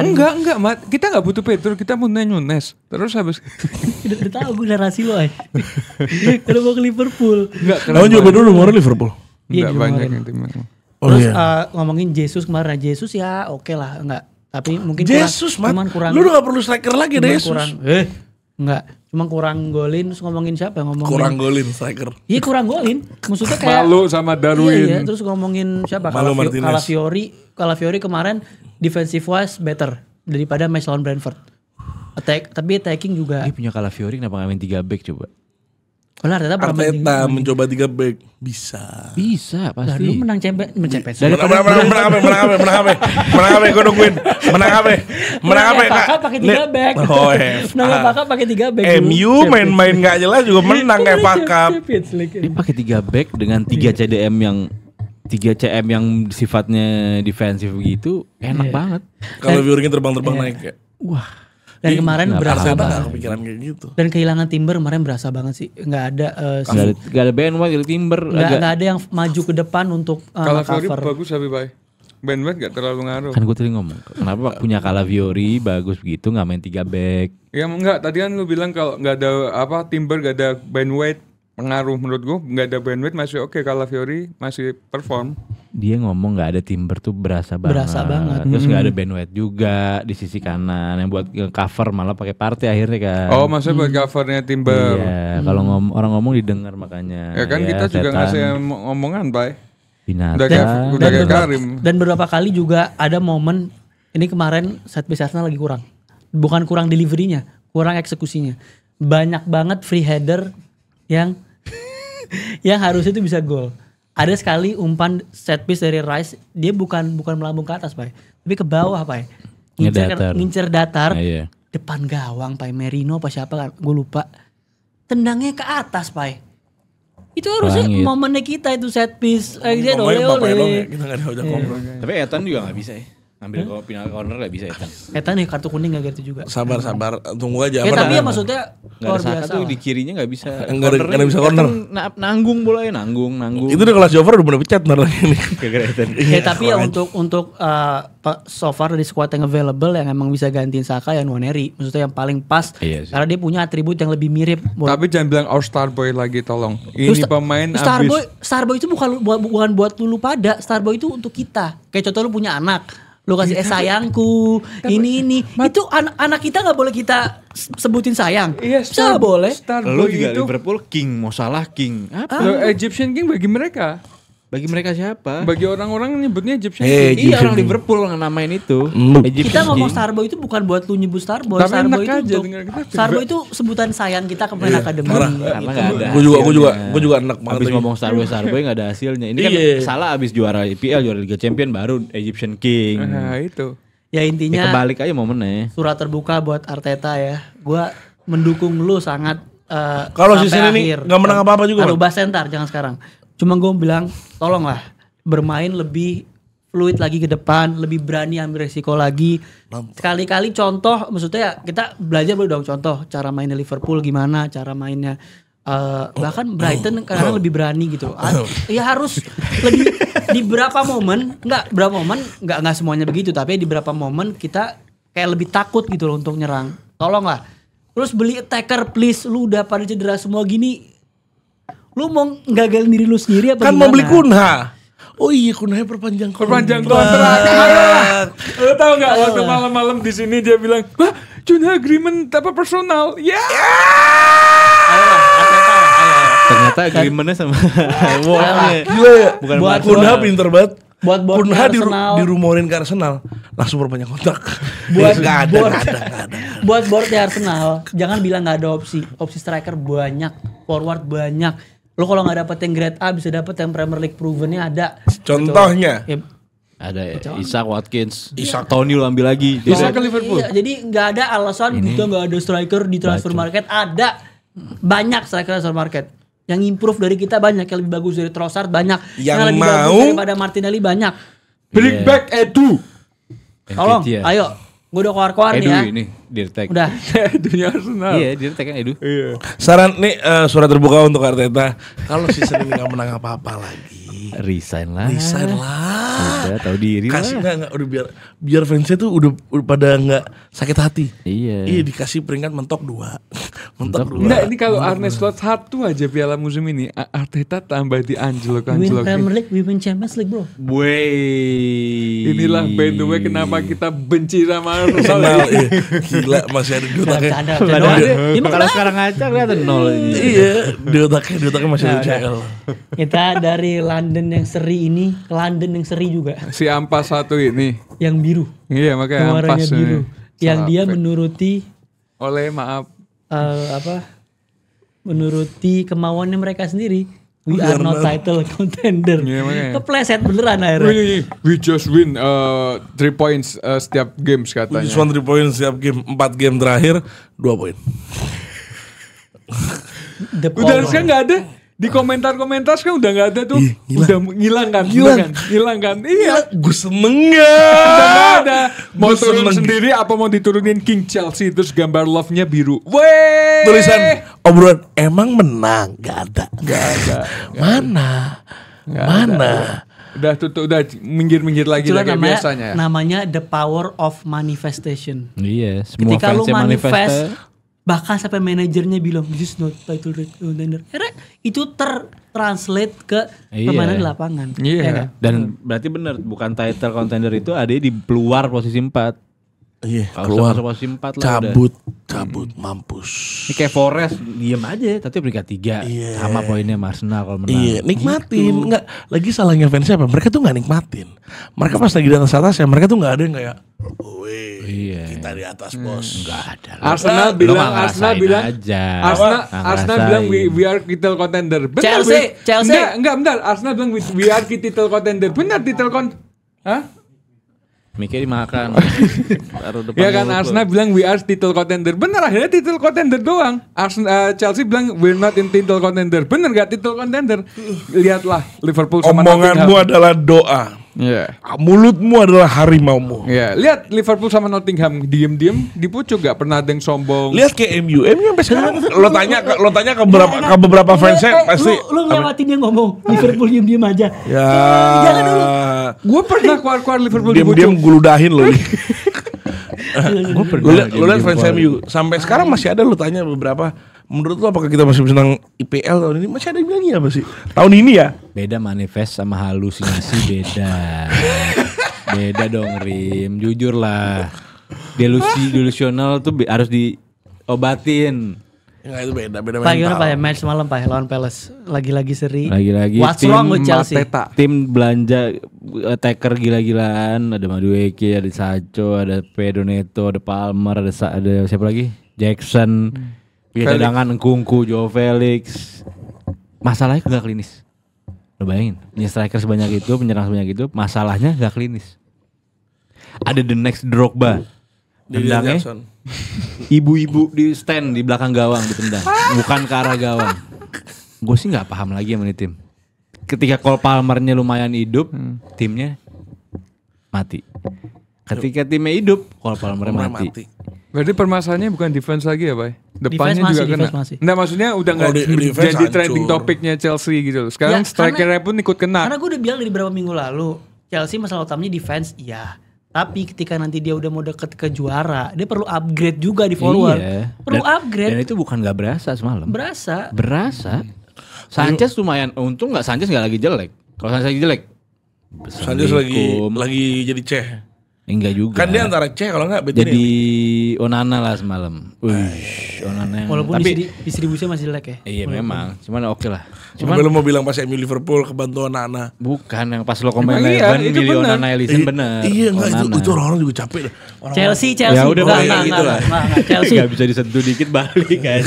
Enggak Mat. Kita gak butuh Pedro, kita mau Nunes. Terus habis udah tahu gue narasi lo kalau mau ke Liverpool. Lawan Joao Pedro lu mau Liverpool? Enggak banyak yang tim. Terus ngomongin Jesus kemarin. Jesus ya oke lah, enggak. Tapi mungkin Jesus, kurang. Lu udah gak perlu striker lagi deh Jesus. Enggak, cuma kurang golin. Terus ngomongin siapa? Kurang golin striker. Iya kurang golin. Maksudnya kayak Malu sama Darwin. Iya, terus ngomongin siapa? Calafiori kemarin defensive wise better daripada match lawan Brentford. Tapi attacking juga. Dia punya Calafiori kenapa gak main 3 back coba? Kalau Arteta mencoba 3 back bisa pasti. Lu menang Champions. Menang apa? Gue nungguin. Menang apa? Pakai 3 back. Menang Pakai 3 back. MU main-main nggak jelas juga menang FA Cup. Dia pakai 3 back dengan 3 CDM yang 3 CM yang sifatnya defensif gitu, enak banget. Kalau Viornya terbang-terbang naik kayak. Wah. Dan kemarin berasa banget. Kepikiran kayak gitu. Dan kehilangan Timber kemarin berasa banget sih. Nggak ada Ben White, Timber. Nggak ada yang maju ke depan untuk Calafiori cover. bagus tapi baik. Ben White gak terlalu ngaruh. Kan gue tadi ngomong, kenapa punya Calafiori bagus begitu nggak main 3 back? Ya enggak, tadi kan lu bilang kalau nggak ada Timber, nggak ada Ben White pengaruh. Menurut gue nggak ada Ben White masih oke. Calafiori masih perform. Dia ngomong nggak ada Timber tuh berasa banget. Terus nggak ada Ben White juga di sisi kanan yang buat cover, malah pakai Partey akhirnya kan. Oh maksudnya buat covernya Timber. Iya, kalau orang ngomong didengar makanya. Ya kan kita juga ngasih omongan Pak. Binatang. Udah kayak Karim. Dan beberapa kali juga ada momen ini kemarin set piece Arsenal lagi kurang. Bukan kurang deliverynya, kurang eksekusinya. Banyak banget free header yang yang harusnya itu bisa gol. Ada sekali umpan set piece dari Rice, dia bukan melambung ke atas, Pak. Tapi ke bawah, Pak. Ngincer datar. Iya. Depan gawang, Pak. Merino apa siapa kan? Gue lupa. Tendangnya ke atas, Pak. Itu harusnya momennya kita itu set piece. Dia oleh. Kita enggak ada ojek komplain. Tapi Ethan juga enggak bisa ya. Ngambil final corner gak bisa Ethan. Ethan nih kartu kuning gak gitu juga. Sabar, tunggu aja. Tapi ya maksudnya luar biasa tuh di kirinya gak bisa. Enggak bisa corner. Nanggung bolanya, nanggung. Itu udah kelas Jover udah pecat ntar lagi nih. Tapi ya untuk so far dari squad yang available yang emang bisa gantiin Saka ya Nwaneri. Maksudnya yang paling pas. Karena dia punya atribut yang lebih mirip. Tapi jangan bilang our Starboy lagi, tolong. Ini pemain Starboy itu bukan buat lu pada. Starboy itu untuk kita. Kayak contoh lu punya anak. Lu kasih sayangku, ini. Itu anak kita gak boleh kita sebutin sayang. Iya, boleh. Lu juga itu, Liverpool King, mau salah King. Egyptian King bagi mereka. Bagi mereka siapa? Bagi orang-orang nyebutnya Egyptian King. Iya, orang Liverpool yang namain itu. Kita ngomong Starboy itu bukan buat lu nyebut Starboy. Starboy itu sebutan sayang kita ke pemain akademi. Karena gak ada. Gue juga enak banget. Abis ngomong Starboy gak ada hasilnya. Ini kan salah abis juara IPL, juara Liga Champion baru Egyptian King. Nah itu. Ya intinya kebalik aja momennya. Surat terbuka buat Arteta ya. Gue mendukung lu sangat. Kalau season ini gak menang apa-apa juga. Aduh bahas entar, jangan sekarang. Cuma gue bilang tolonglah bermain lebih fluid lagi ke depan, lebih berani ambil resiko lagi. Sekali-kali contoh, maksudnya ya kita belajar dulu dong contoh cara mainnya Liverpool gimana, cara mainnya bahkan Brighton kadang lebih berani gitu. Ya harus lebih di beberapa momen, nggak semuanya begitu, tapi di beberapa momen kita kayak lebih takut gitu loh untuk nyerang. Tolonglah. Terus beli attacker please, lu udah pada cedera semua gini. Lu mau gagalin diri lu sendiri apa kan gimana? Kan mau beli Kunha. Oh iya, Kunha perpanjang kontrak. Lu tahu nggak waktu malam-malam di sini dia bilang, "Wah, Kunha agreement apa personal?" Ya. Ternyata agreementnya sama Wongnya. Gila ya. Buat Kunha pinter banget. Buat Kunha dirumorin ke Arsenal, langsung perpanjang kontrak. Buat nggak ada. Buat boardnya Arsenal, jangan bilang nggak ada opsi. Opsi striker banyak, forward banyak. Lo kalau nggak dapet yang grade A bisa dapet yang Premier League provennya ada. Contohnya ada Isak Watkins, Tony lu ambil lagi. Bisa ke Liverpool. Iya, jadi nggak ada alasan kita nggak ada striker di transfer market. Ada banyak striker transfer market. Yang improve dari kita banyak, yang lebih bagus dari Trossard banyak, yang lebih bagus daripada Martinelli banyak. Bring back Edu. Tolong, ayo. Gue udah keluar-keluar nih ya. Edu ini Dirtek. Udah. Edunya Arsenal. Iya, Dirtek kan Edu. Iya. Saran nih surat terbuka untuk Arteta. Kalau season ini gak menang apa-apa lagi, Resign lah. Udah tahu diri lah. Kasih enggak udah biar fansnya tuh udah pada enggak sakit hati. Iya. Iya, dikasih peringkat mentok 2. Mentok 2. Enggak, ini kalau Arne Slot 1 aja piala musim ini, Arteta tambah di Anjlok. Win Premier League, we win Champions League, bro. Inilah by the way kenapa kita benci sama Arsenal. Gila, masih ada di otaknya. Kalau sekarang ngaca kelihatan 0. Iya, di otaknya masih ada UCL. Kita dari London yang seri ini ke London yang seri juga. Si Ampas satu ini. Yang biru. Iya, makanya Ampas biru. Yang dia menuruti menuruti kemauannya mereka sendiri. We are not title contender. Kepleset beneran akhirnya. We just win 3 points setiap games katanya. We just won 3 points setiap game. 4 game terakhir 2 poin. Udah sekarang gak ada. Di komentar-komentar sekarang udah gak ada tuh. Udah ngilang kan. Iya. Gue seneng ya. Udah gak ada. Mau turun sendiri apa mau diturunin King Chelsea. Terus gambar love-nya biru. Wey. Tulisan obrolan emang menang. Gak ada. Mana? Udah tutup, udah minggir-minggir lagi kayak biasanya. Namanya the power of manifestation. Iya. Semua ketika lu manifest. Bahkan sampai manajernya bilang this is not title contender. Akhirnya itu tertranslate ke permainan di lapangan. Iya. Dan berarti benar bukan title contender itu ada di luar posisi 4. Iya, Kalau keluar. sama posisi 4 lah udah. Cabut, mampus. Ini kayak Forest diem aja tapi peringkat 3 sama poinnya sama Arsenal kalau menang. Iya, nikmatin. Enggak, lagi salahnya fans apa? Mereka tuh enggak nikmatin. Mereka pas lagi di atas ya, mereka tuh enggak ada yang kayak, kita di atas bos. Enggak ada. Arsenal Lo bilang, mah ngerasain aja. Arsenal bilang we are title contender. Benar, Chelsea. Enggak, bentar. Arsenal bilang we are title contender. Benar title Hah? Mikir dimakan. Ya kan Arsenal bilang we are title contender. Bener akhirnya title contender doang. Chelsea bilang we're not in title contender. Bener gak title contender? Lihatlah Liverpool sama Omonganmu Nottingham. adalah doa. Iya. Mulutmu adalah harimaumu. Iya, lihat Liverpool sama Nottingham diem-diem di pucuk, gak pernah ada yang sombong. Lihat ke MU sampai sekarang lo tanya ke beberapa fansnya pasti Lu ngelewatin dia ngomong Liverpool diem aja. ya. Jangan dulu. Gue pernah keluar Liverpool di Diam-diam pucuk. guludahin lo. Gue Lo lihat fans MU sampai sekarang masih ada lo tanya beberapa. Menurut lo apakah kita masih menang IPL tahun ini? Masih ada yang bilang iya apa sih? Tahun ini ya? Beda manifest sama halusinasi beda. Beda dong Rim, jujur lah. Delusional tuh harus diobatin. Enggak, itu beda Pak gimana Pak ya match semalam Pak lawan Palace lagi-lagi seri. Lagi-lagi What's wrong with Chelsea? Tim belanja attacker gila-gilaan, ada Madueke, ada Sancho, ada Pedro Neto, ada Palmer, ada siapa lagi? Jackson. Punya cadangan Nkunku, Joe Felix. Masalahnya gak klinis. Lo bayangin, punya striker sebanyak itu, penyerang sebanyak itu, masalahnya gak klinis. Ada the next Drogba. Tendangnya ibu-ibu di stand di belakang gawang ditendang, bukan ke arah gawang. Gue sih nggak paham lagi sama ini tim. Ketika Cole Palmernya lumayan hidup, timnya mati. Ketika timnya hidup, Cole Palmernya mati. Berarti permasalahannya bukan defense lagi ya Pak? Depannya Defense juga masih, kena. defense masih. Nggak, maksudnya udah nggak defense jadi hancur. trending topiknya Chelsea gitu. Sekarang Ya, strikernya pun ikut kena. Karena gue udah bilang dari beberapa minggu lalu Chelsea masalah utamanya defense iya. Tapi ketika nanti dia udah mau deket ke juara, dia perlu upgrade juga di forward. Iya. Perlu upgrade. Dan itu bukan nggak berasa semalam. Berasa. Sanchez lumayan, untung nggak Sanchez nggak lagi jelek. Kalau Sanchez lagi jelek, Sanchez lagi jadi ceh. enggak juga. Kan dia antara ceh kalau enggak jadi Onana lah semalam. Onana. Walaupun Tapi distribusinya masih jelek ya. iya memang, cuman oke lah. Cuman lo mau bilang pas MU Liverpool kebantu Onana. Bukan yang pas lo komen Emang iya, Eleven itu milih bener. Onana Ellison bener. Iya enggak Onana. itu orang-orang juga capek dah. Chelsea. Ya udah Enggak, gitu lah. Chelsea. Gak bisa disentuh dikit balik kan.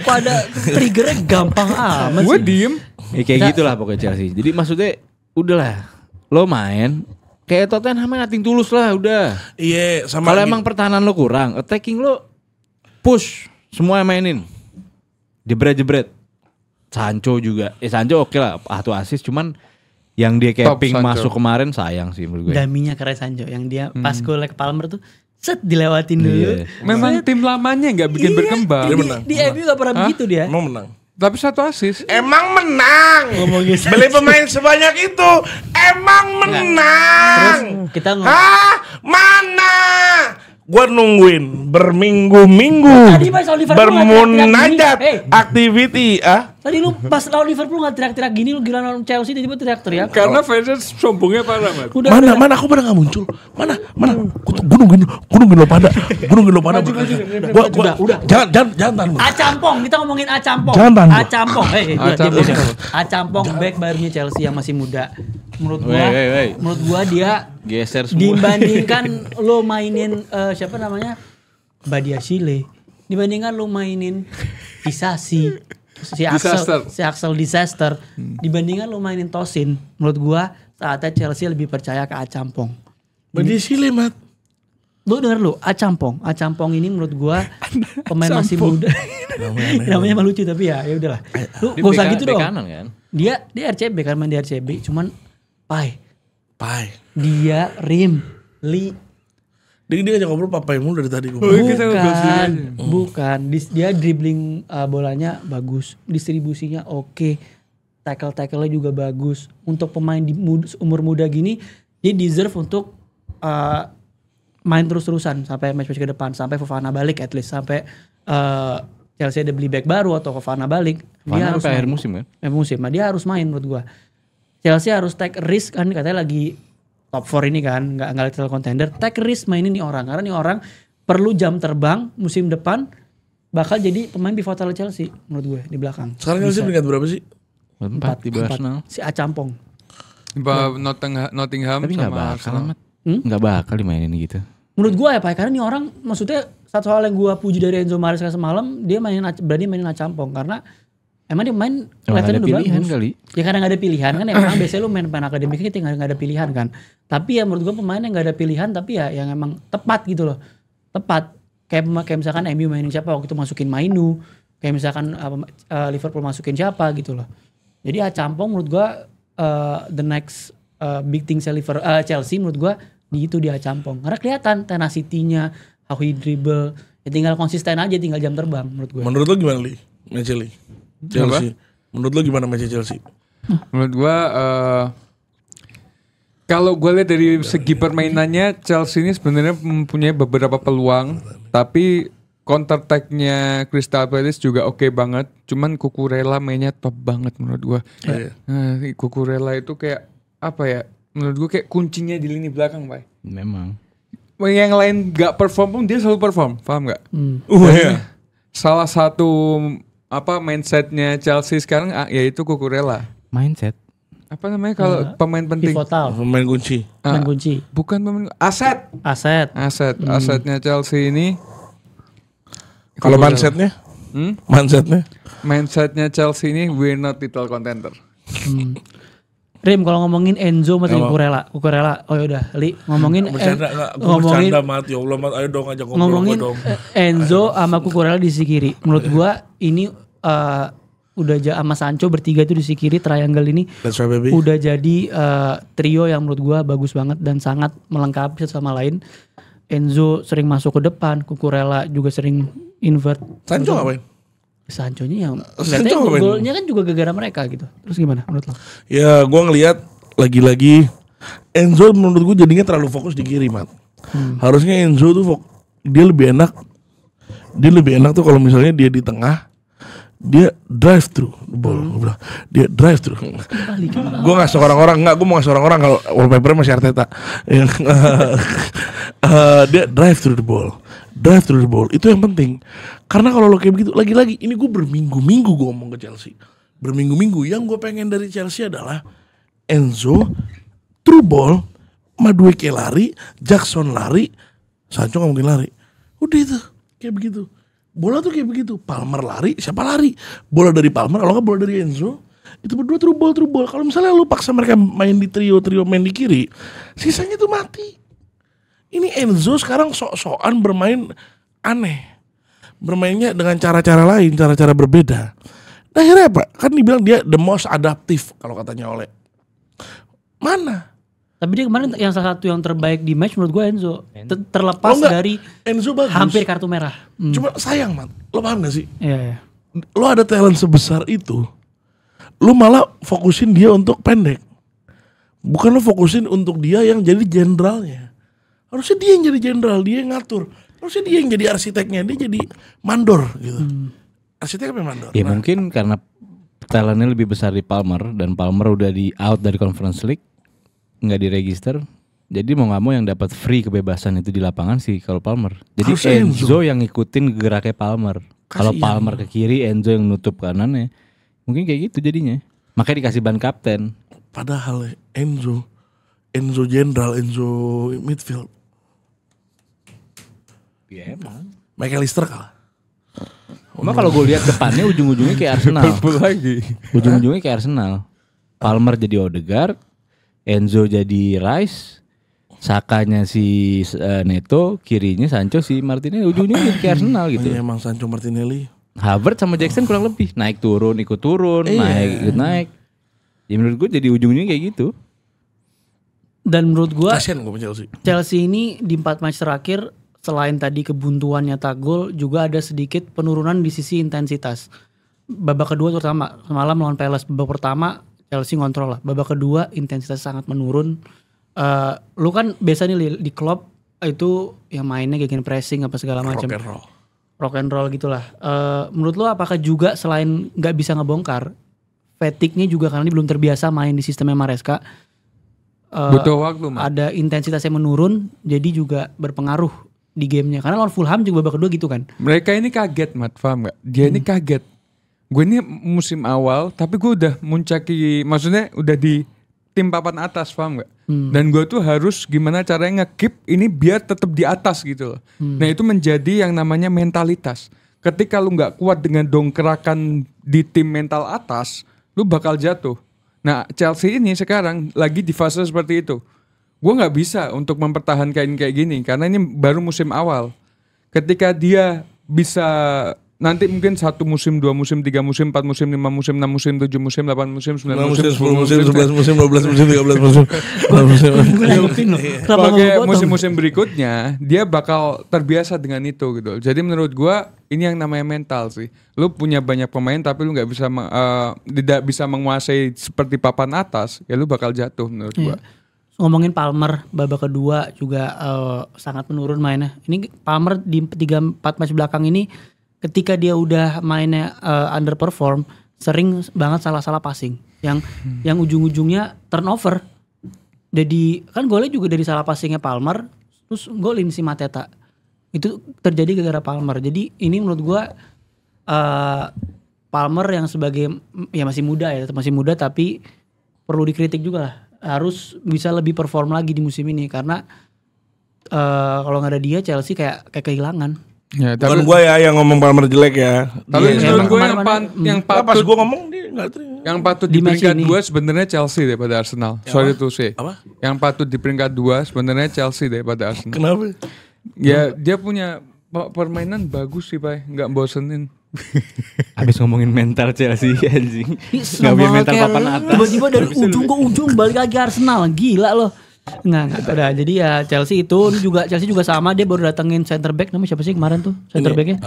Pada triggernya gampang amat Gue sih. diem. Ya kayak gitulah pokoknya Chelsea. Jadi maksudnya udahlah. Lo main kayak Tottenham main nothing tulus lah udah. Iya sama Kalau emang pertahanan lo kurang, attacking lo push semua yang mainin. Jebret. Sancho juga. Sancho oke lah, satu assist cuman yang dia Top capping Sancho. masuk kemarin sayang sih menurut gue. Daminya keren Sancho yang dia pas gol ke Palmer tuh set dilewatin dulu. Iya. Memang tim lamanya nggak bikin berkembang. Di MU gak pernah begitu dia. emang menang. Tapi 1 assist. Emang menang. Ngomongin Beli pemain sebanyak itu. Emang menang. Kita Mana? Gua nungguin berminggu-minggu Tadi pas lawan Liverpool bermunajat nggak teriak-teriak gini. activity Tadi lu pas lawan Liverpool gak teriak-teriak gini, lu gila lawan Chelsea tiba-tiba teriak-teriak. Karena fansnya sombongnya parah, Mat. Mana aku pada nggak muncul. Mana? Gua nungguin lo pada. Gua jangan tahan. Acampong, kita ngomongin Acampong. Jangan tahan, gua. Acampong. Acampong. Acampong back barunya Chelsea yang masih muda. Menurut gua, Wey. menurut gua dia Geser semua. dibandingkan lo mainin siapa namanya? Badiashile. Dibandingkan lo mainin Disasi. Si Axel Disaster. Dibandingkan lo mainin Tosin, menurut gua saatnya Chelsea lebih percaya ke Acampong. Badiashile, Mat. Lu denger lu, Acampong ini menurut gua pemain masih muda. Namanya mah lucu tapi ya udahlah. Lu gak usah gitu dong. Kanan kan? Dia RCB kan main di RCB, cuman Pai. Dia Li. Dia ngajak ngobrol papai mulu dari tadi gua. Bukan. Dia dribbling bolanya bagus, distribusinya oke. Tackle-nya juga bagus. Untuk pemain di umur muda gini, dia deserve untuk main terus-terusan sampai match-match ke depan, sampai Fofana balik at least, sampai Chelsea ada beli back baru atau Fofana balik. Dia harus akhir musim kan? musim. Nah, dia harus main menurut gua. Chelsea harus take risk kan, katanya lagi top 4 ini kan, nggak title contender, take risk mainin nih orang karena nih orang perlu jam terbang musim depan bakal jadi pemain pivotal Chelsea menurut gue di belakang. Sekarang Chelsea peringkat berapa sih? 4 di Arsenal. Si Acampong. Nottingham Tapi nggak sama bakal amat. Nggak bakal dimainin gitu. Menurut gue ya Pak, karena nih orang maksudnya satu hal yang gue puji dari Enzo Maresca semalam, dia berani mainin Acampong karena emang dia main levelnya udah pilihan bagus. kali. Ya karena gak ada pilihan kan, emang biasanya lu main akademiknya kita gak ada pilihan kan. Tapi ya menurut gue pemain yang gak ada pilihan tapi ya yang emang tepat gitu loh. Tepat. Kayak misalkan MU mainin siapa waktu itu masukin Mainu. Kayak misalkan Liverpool masukin siapa gitu loh. Jadi Acampong menurut gue the next big thing Chelsea menurut gue di itu dia Acampong. Karena kelihatan tenacity-nya, how he dribble. Ya tinggal konsisten aja, tinggal jam terbang menurut gue. Menurut lo gimana Li? Chelsea. Menurut lo gimana match Chelsea? Menurut gua kalau gue lihat dari segi permainannya Chelsea ini sebenarnya mempunyai beberapa peluang, tapi counter attack-nya Crystal Palace juga oke banget. Cuman Cucurella mainnya top banget menurut gua. Cucurella itu kayak apa ya? Menurut gua kayak kuncinya di lini belakang, Pak. Memang. Yang lain gak perform pun dia selalu perform, paham gak? Iya. Salah satu mindsetnya Chelsea sekarang yaitu Cucurella. Mindset. Apa namanya kalau pemain penting? Pivotal. Pemain kunci. Pemain kunci. Bukan pemain aset. Asetnya Chelsea ini. Kalau mindsetnya? Mindsetnya Chelsea ini we're not title contender. Rim kalau ngomongin Enzo sama Cucurella. Oh yaudah, Li ngomongin bercanda mati ya Allah, ayo dong ajak ngobrol ngomongin dong. Enzo sama Cucurella di sisi kiri. Menurut gua ini udah sama Sancho bertiga itu di sisi kiri triangle ini. That's right, baby. Udah jadi trio yang menurut gua bagus banget dan sangat melengkapi satu sama lain. Enzo sering masuk ke depan, Cucurella juga sering invert. Sancho ngapain? Sancho-nya yang golnya kan juga gara-gara mereka gitu. Terus gimana menurut lo? Ya gue ngelihat lagi-lagi Enzo menurut gue jadinya terlalu fokus di kiri, Mat. Harusnya Enzo tuh dia lebih enak tuh kalau misalnya dia di tengah, dia drive through ball. Dia drive through. Gue ngasih orang-orang gue mau ngasih orang-orang kalau wallpapernya masih Arteta. Dia drive through the ball itu yang penting. Karena kalau lo kayak begitu, lagi-lagi ini gue berminggu-minggu gue ngomong ke Chelsea. Berminggu-minggu yang gue pengen dari Chelsea adalah Enzo through ball, Madueke lari, Jackson lari, Sancho gak mungkin lari. Udah itu kayak begitu. Bola tuh kayak begitu. Palmer lari, siapa lari? Bola dari Palmer, kalau gak bola dari Enzo. Itu berdua through ball. Kalau misalnya lu paksa mereka main di trio main di kiri, sisanya tuh mati. Ini Enzo sekarang sok-sokan bermain aneh. Bermainnya dengan cara-cara lain, cara-cara berbeda. Nah, akhirnya apa? Kan dibilang dia the most adaptive kalau katanya Ole. Mana? Tapi dia kemarin yang salah satu yang terbaik di match menurut gue Enzo. Terlepas dari Enzo bagus. Hampir kartu merah. Cuma sayang, Man. Lo paham gak sih? Iya. Lo ada talent sebesar itu, lo malah fokusin dia untuk pendek. Bukan lo fokusin untuk dia yang jadi jenderalnya. Harusnya dia yang jadi jenderal, dia yang ngatur. Harusnya dia yang jadi arsiteknya, dia jadi mandor gitu. Arsitek apa mandor? Ya mungkin karena talentnya lebih besar di Palmer dan Palmer udah di out dari Conference League, nggak diregister. Jadi mau nggak mau yang dapat free kebebasan itu di lapangan sih kalau Palmer. Jadi harusnya Enzo yang ngikutin geraknya Palmer. Kalau Palmer ke kiri, Enzo yang nutup kanannya. Mungkin kayak gitu jadinya. Makanya dikasih ban kapten. Padahal Enzo jenderal, Enzo midfield. Ya emang. McAllister kalah. Cuma kalau gue lihat depannya ujung-ujungnya kayak Arsenal. lagi. Ujung-ujungnya kayak Arsenal. Palmer jadi Odegaard, Enzo jadi Rice, Sakanya si Neto, kirinya Sancho, si Martinelli. Ujung-ujungnya jadi kayak Arsenal gitu. Iya, emang Sancho Martinelli. Havertz sama Jackson kurang lebih naik turun, ikut turun, naik. Ya menurut gue jadi ujungnya kayak gitu. Dan menurut gue Chelsea ini di 4 match terakhir selain tadi kebuntuan nyetak gol juga ada sedikit penurunan di sisi intensitas. Babak kedua terutama semalam lawan Palace, babak pertama Chelsea ngontrol lah. Babak kedua intensitas sangat menurun. Lu kan biasa nih di Klopp itu yang mainnya gegen pressing apa segala macam. Rock and roll gitulah. Menurut lu apakah juga selain nggak bisa ngebongkar, fatigue-nya juga karena dia belum terbiasa main di sistemnya Maresca, butuh waktu, ada intensitasnya menurun, jadi juga berpengaruh di gamenya. Karena lawan Fulham juga babak kedua gitu kan. Mereka ini kaget, Mat, paham gak? Dia ini kaget. Gue ini musim awal, tapi gue udah muncaki, maksudnya udah di tim papan atas, paham gak? Dan gue tuh harus gimana caranya nge-keep ini biar tetap di atas gitu loh. Nah itu menjadi yang namanya mentalitas. Ketika lu gak kuat dengan dongkerakan di tim mental atas, lu bakal jatuh. Nah Chelsea ini sekarang lagi di fase seperti itu. Gue gak bisa untuk mempertahankan kayak gini, karena ini baru musim awal. Ketika dia bisa nanti mungkin 1 musim, 2 musim, 3 musim, 4 musim, 5 musim, 6 musim, 7 musim, 8 musim, 9 musim, 10 musim, 11 musim, 12 musim, 13 musim. Pakai musim-musim berikutnya dia bakal terbiasa dengan itu gitu. Jadi menurut gua ini yang namanya mental sih. Lu punya banyak pemain tapi lu nggak bisa tidak bisa menguasai seperti papan atas, ya lu bakal jatuh menurut gua. Ngomongin Palmer babak kedua juga sangat menurun mainnya. Ini Palmer di 3-4 match belakang ini ketika dia udah mainnya underperform, sering banget salah-salah passing yang ujung-ujungnya turnover. Jadi kan golnya juga dari salah passingnya Palmer, terus golin si Mateta. Itu terjadi gara-gara Palmer. Jadi ini menurut gua Palmer yang sebagai ya masih muda ya, masih muda tapi perlu dikritik juga lah. Harus bisa lebih perform lagi di musim ini karena kalau nggak ada dia Chelsea kayak kehilangan. Ya, Bukan gue ya yang ngomong Palmer jelek ya. Tapi menurut gue yang Pas patut gue ngomong dia nggak terima. yang patut di peringkat 2 sebenarnya Chelsea daripada Arsenal. Sorry to say. Apa? Yang patut di peringkat 2 sebenarnya Chelsea daripada Arsenal. Kenapa? Ya dia punya permainan bagus sih, Pak. Nggak bosenin. Habis ngomongin mental Chelsea anjing. Enggak punya mental papan atas. Tiba-tiba dari ujung ke ujung balik lagi Arsenal. Gila loh. Enggak udah. Jadi ya Chelsea juga sama, dia baru datengin center back namanya siapa sih kemarin tuh? Center backnya?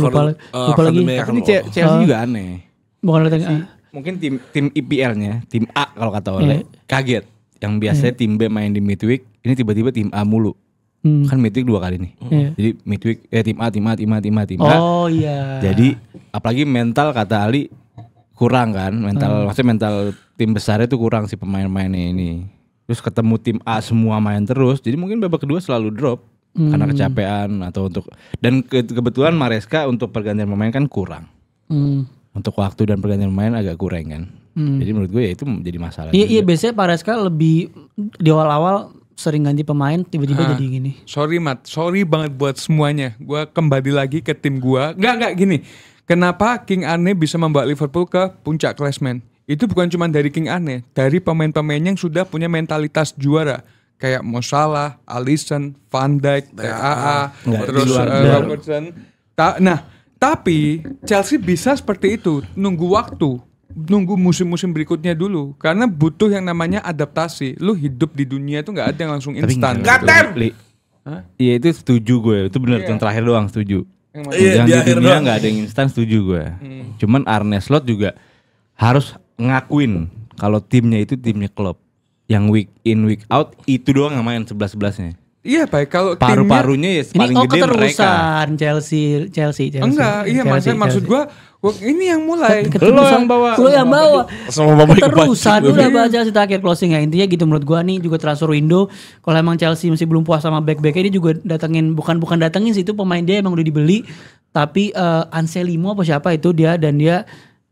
Lupa lagi. Ini Chelsea juga aneh. Bukan datengin Mungkin tim IPL-nya, tim A kalau kata Ole, kaget. Yang biasanya tim B main di midweek, ini tiba-tiba tim A mulu. Kan midweek 2 kali nih. Jadi midweek tim A. Oh iya. Jadi apalagi mental kata Ali kurang kan, maksudnya mental tim besarnya tuh kurang si pemain-pemainnya ini. Terus ketemu tim A semua main terus, jadi mungkin babak kedua selalu drop karena kecapean atau dan kebetulan Maresca untuk pergantian pemain kan kurang. Untuk waktu dan pergantian pemain agak kurang kan. Jadi menurut gue ya itu jadi masalah. Iya biasanya Maresca lebih di awal-awal sering ganti pemain, tiba-tiba jadi gini. Sorry Mat, sorry banget buat semuanya. Gue kembali lagi ke tim gue. Enggak gini. Kenapa King Arne bisa membawa Liverpool ke puncak klasmen? Itu bukan cuma dari King Arne, dari pemain-pemain yang sudah punya mentalitas juara. Kayak Mo Salah, Alisson, Van Dijk, TAA, terus Robertson. Nah, tapi Chelsea bisa seperti itu, nunggu waktu. Nunggu musim-musim berikutnya dulu. Karena butuh yang namanya adaptasi. Lu hidup di dunia itu gak ada yang langsung instan. Iya itu setuju gue, itu benar yang terakhir doang setuju. Yang di dunia gak ada yang instan setuju gue. Cuman Arne Slot juga harus ngakuin kalau timnya itu timnya klub yang week in week out itu doang yang main 11-11-nya. Iya baik kalau paru-parunya ya paling gede mereka. Chelsea. Enggak, iya maksud gua ini yang mulai. Lo yang bawa. Keterusan udah baca Chelsea terakhir closing ya. Intinya gitu menurut gua nih juga transfer window. Kalau emang Chelsea masih belum puas sama back-backnya, dia juga datengin bukan datengin sih, itu pemain dia emang udah dibeli. Tapi Anselmo apa siapa itu dia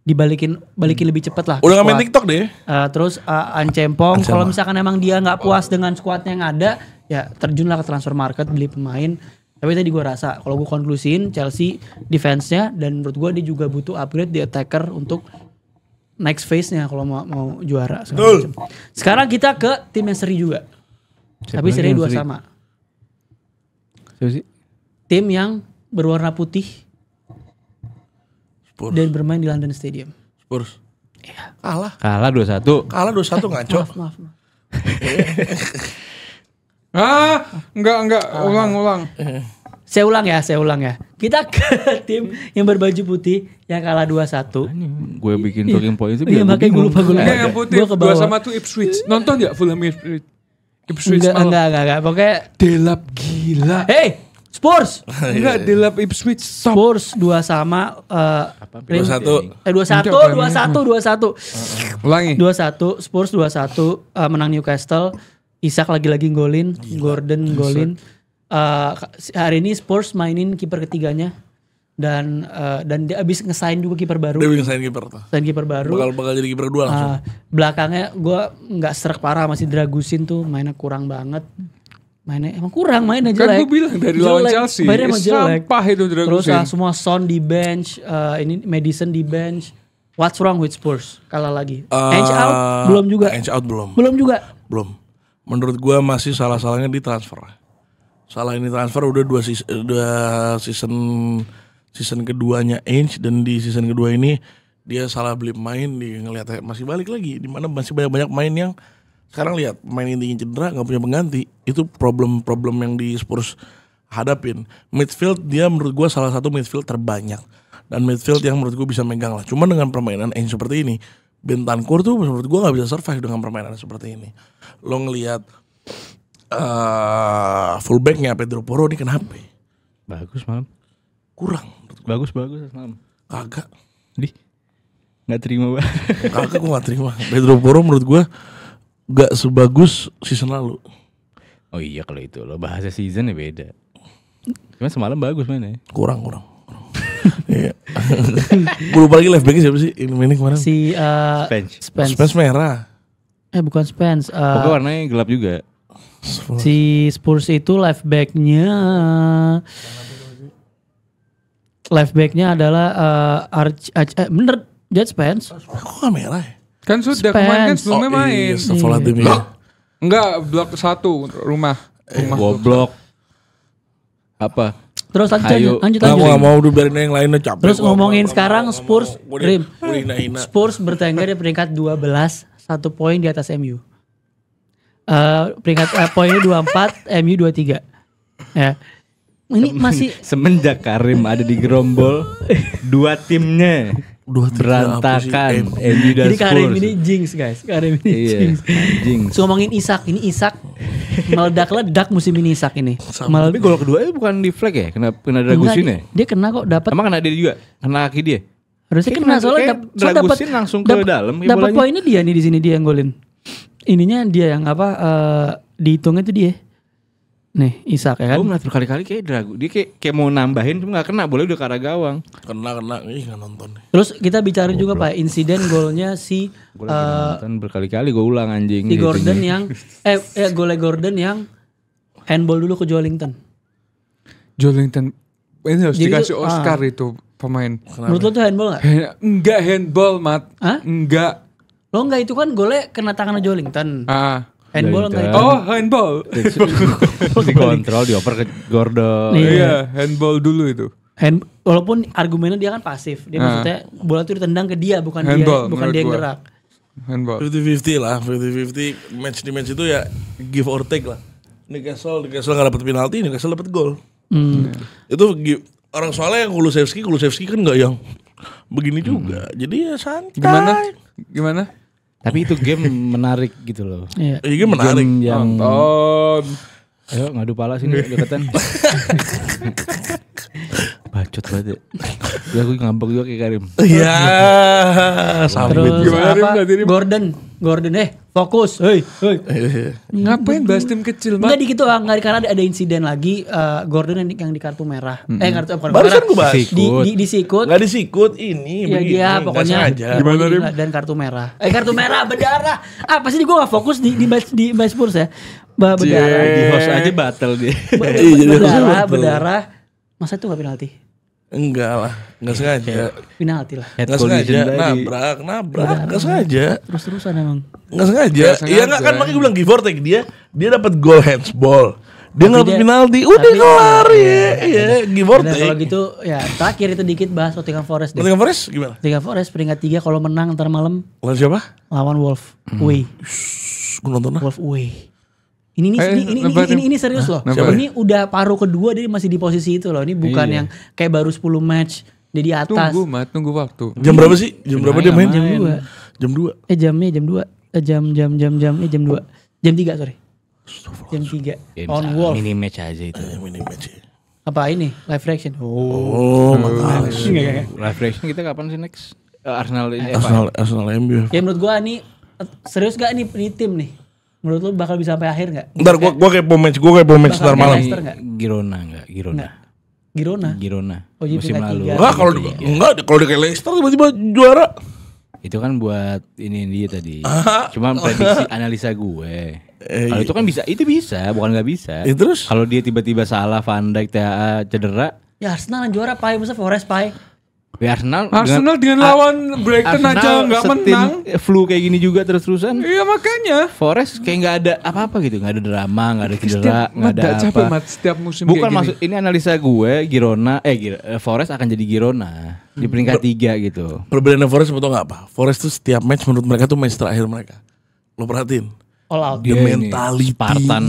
dibalikin lebih cepat lah. Udah main TikTok deh. Terus Ancempong kalau misalkan emang dia nggak puas dengan skuadnya yang ada, ya terjunlah ke transfer market beli pemain. Tapi tadi gue rasa kalau gue konklusiin Chelsea defense-nya, dan menurut gue dia juga butuh upgrade di attacker untuk next phase-nya kalau mau juara. Sekarang kita ke tim yang seri juga. Tapi seri 2 sama. Tim yang berwarna putih Spurs. Dan bermain di London Stadium. Spurs. Iya. Kalah 2-1. Kalah 2-1 ngaco. Maaf. Enggak, ulang. Saya ulang ya. Kita ke tim yang berbaju putih yang kalah 2-1. Gue bikin talking point itu. Iya, makanya gue lupa. Yang putih 2-1 Ipswich. Nonton enggak Fulham Ipswich? Enggak. Pokoknya Delap gila. Hey, Spurs. Enggak, di lap Ipswich. Stop. Spurs 2 sama 2-1. 2-1. Ulangi. 2-1 Spurs 2-1 menang Newcastle. Isak lagi-lagi golin, Gordon golin. Hari ini Spurs mainin kiper ketiganya dan dia abis ngesign juga kiper baru. Dia bisa sign kiper tuh. Sign kiper baru. Bakal jadi kiper kedua langsung. Belakangnya gue nggak serak parah, masih Dragusin tuh mainnya kurang banget. Mainnya jelek. Kan gue bilang dari lawan Chelsea. Mainnya emang jelek. Sampah itu Terus Dragusin. semua Son di bench, ini Madison di bench. What's wrong with Spurs? Kalah lagi. Edge out belum juga. Edge out belum. Belum. Menurut gua masih salah-salahnya di transfer. Salah ini transfer udah dua season keduanya Ainge, dan di season kedua ini dia salah beli pemain, di ngelihat masih balik lagi, di mana masih banyak main yang sekarang lihat main intinya cedera, nggak punya pengganti. Itu problem yang di Spurs hadapin. Midfield dia menurut gua salah satu midfield terbanyak dan midfield yang menurut gua bisa megang lah. Cuman dengan permainan Ainge seperti ini, Bentancur tuh menurut gua nggak bisa survive dengan permainan seperti ini. Lo ngelihat fullbacknya Pedro Porro ini kenapa? Bagus malam. Kurang. Bagus malam. Kagak. Nggak terima banget. Kagak, gue gak terima. Pedro Porro menurut gue gak sebagus season lalu. Oh iya, kalau itu lo bahasa season ya beda. Cuma semalam bagus mainnya. Kurang. Iya. Gue lupa lagi left backnya siapa sih ini mainnya kemarin? Si Spence merah. Bukan Spence. Pokoknya warnanya gelap juga. Si Spurs itu left backnya adalah bener Jet Spence. Kok gak merah ya? Kan sudah kemarin kan sebelumnya main. Iya. Enggak, blok 1 rumah. Goblok. Apa? Terus lanjut. Gak mau biarin yang lainnya capek. Terus ngomongin sekarang Spurs, Rim. Hina. Spurs bertengger di peringkat 12, 1 poin di atas MU. Peringkat poinnya 24, MU 23. Ya. Ini masih semenjak Karim ada di gerombol, dua timnya berantakan. MU dan jadi Karim Spurs. ini jinx guys. Karim ini Iya, jinx. So, ngomongin Isak, ini Isak meledak-ledak musim ini Isak ini. Tapi gol kedua bukan di flag ya? Kena Dragusin ya? Dia kena kok, dapat. Emang kena dia juga? Kena kaki dia? Harusnya kena, soalnya Dragusin langsung ke dalam. Dapat poinnya dia nih, di sini dia yang golin. Ininya dia yang dihitungnya itu dia. Nih Isak ya kan. Gue ngeliat berkali-kali kayak dia kayak mau nambahin, cuma gak kena, boleh udah ke arah gawang. Kena, gak nonton. Terus kita bicara juga Pak insiden golnya si gue nonton berkali-kali, gue ulang anjing. Si Gordon yang golnya Gordon yang handball dulu ke Joelinton. Ini harus dikasih Oscar itu pemain. Menurut lo tuh handball gak? Enggak handball, Mat. Hah? Enggak. Lo enggak, itu kan golnya kena tangan Joelinton. Handball enggak itu? Oh, handball. Dikontrol, dioper ke Gordon. Iya, handball dulu itu. Walaupun argumennya dia kan pasif. Dia maksudnya bola tuh ditendang ke dia, bukan handball, dia yang gerak. Handball. 50-50 lah, 50-50 match itu ya give or take lah. Newcastle gak dapet penalti, Newcastle dapet gol. Itu orang soalnya yang Kulusevski kan gak yang begini juga. Jadi ya santai. Gimana? Tapi itu game menarik gitu loh. Iya, game menarik. Game yang nonton. Ayo ngadu pala sini deketan. Bacot banget ya. Ya gue ngambek juga kayak Karim. Iya. Terus apa? Gordon fokus. Hei. Ngapain bahas tim kecil, Mat? Enggak dikit doang, karena ada insiden lagi Gordon yang di kartu merah. Barusan gue bahas. Disikut. Enggak disikut ini ya, begini. Dia pokoknya gimana Rim? Dan kartu merah. Kartu merah berdarah. Apa sih gue gak fokus di Spurs ya. Berdarah. Di host aja batal dia. Berdarah. Masa itu gak penalti? Enggak lah, enggak sengaja. Penalti lah. Enggak sengaja, nabrak, enggak sengaja. Terus-terusan emang. Enggak sengaja. Iya enggak kan, makanya gue bilang give or take, dia dapat goal handsball. Dia enggak dapat penalti. Udah kelar ya. Iya, give or take. Kalau gitu ya terakhir itu dikit bahas Nottingham Forest deh. Nottingham Forest gimana? Nottingham Forest peringkat 3 kalau menang ntar malam. Lawan siapa? Lawan Wolf. Away. Gue nonton lah. Wolf away. Ini serius loh. Ini udah paruh kedua, dia masih di posisi itu loh. Ini bukan yang kayak baru 10 match dia di atas. Tunggu waktu. Jam berapa sih? Jam berapa dia main? Jam 2. Jam 2. Jamnya jam 2. Jam 2. Jam 3 sorry. Jam 3. Ya, on Wolf. Mini match aja itu. Mini match. Apa ini? Live reaction. Oh, mantap. Live reaction kita kapan sih next? Arsenal ini Arsenal MU. Ya menurut gua nih serius gak nih tim nih? Menurut lu bakal bisa sampai akhir gak? Ntar gua kepo match ntar malam. Leicester nggak? Girona. Oh, jadi musim peringkat lalu. tiga. Enggak kalau dia kayak Leicester tiba-tiba juara. Itu kan buat ini dia tadi. Cuma prediksi analisa gue. Kalau itu kan bisa, bukan nggak bisa. Terus? Kalau dia tiba-tiba salah, Van Dijk TAA cedera. Ya Arsenal yang juara Pai, masa Forest Pai. Ya Arsenal dengan lawan Brighton aja nggak menang. Flu kayak gini juga terus-terusan. Iya makanya. Forest kayak nggak ada apa-apa gitu, nggak ada drama, nggak ada cedera, nggak ada capek, apa. setiap musim Bukan kayak maksud ini analisa gue, Forest akan jadi Girona di peringkat 3 gitu. Perbedaannya Forest betul nggak apa? Forest tuh setiap match menurut mereka tuh match terakhir mereka. Lo perhatiin. All out. Dia mentalitinya Spartan,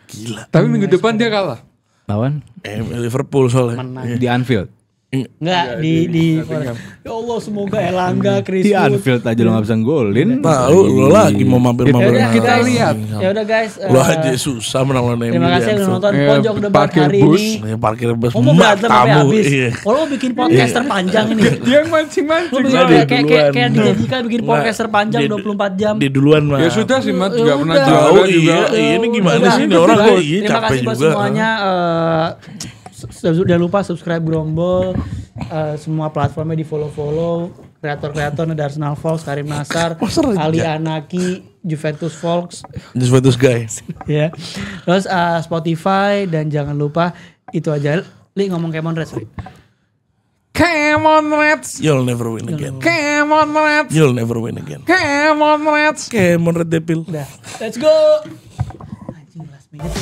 gila. Tapi minggu depan dia kalah. Lawan Liverpool soalnya. di Anfield. Enggak di Forest. Ya Allah semoga Elanga, Chris Di Wood. Anfield aja lo gak bisa golin. Tahu lo lagi mau mampir-mampir. Ya udah, kita lihat. Ya udah guys. Lo aja susah menang lawan MU. Terima kasih udah nonton Iya, Pojok Debat parkir hari bus. ini. Parkir bus. Oh, mau berantem sampai habis. Iya. Oh, lo bikin podcast terpanjang ini. Dia yang mancing-mancing. Lo bikin kayak dijanjikan bikin Nggak, podcast terpanjang 24 jam. Dia duluan mah. Ya sudah sih Mat, Ya juga pernah udah. juara Tahu juga. iya ini gimana Udah, sih ini orang gue terima capek kasih buat juga. semuanya. Jangan lupa subscribe Grombol. Semua platformnya di follow. Kreator-kreator ada Arsenal Folks, Karim Nasar, Ali Anaki, Juventus Folks, Juventus guys. ya. Terus Spotify dan jangan lupa itu aja. Li ngomong Kemon Reds. Come on Reds. You'll never win again. Come on Reds. You'll never win again. Come on Reds. Come on Red Devil. Udah. Let's go. Anjing last minute.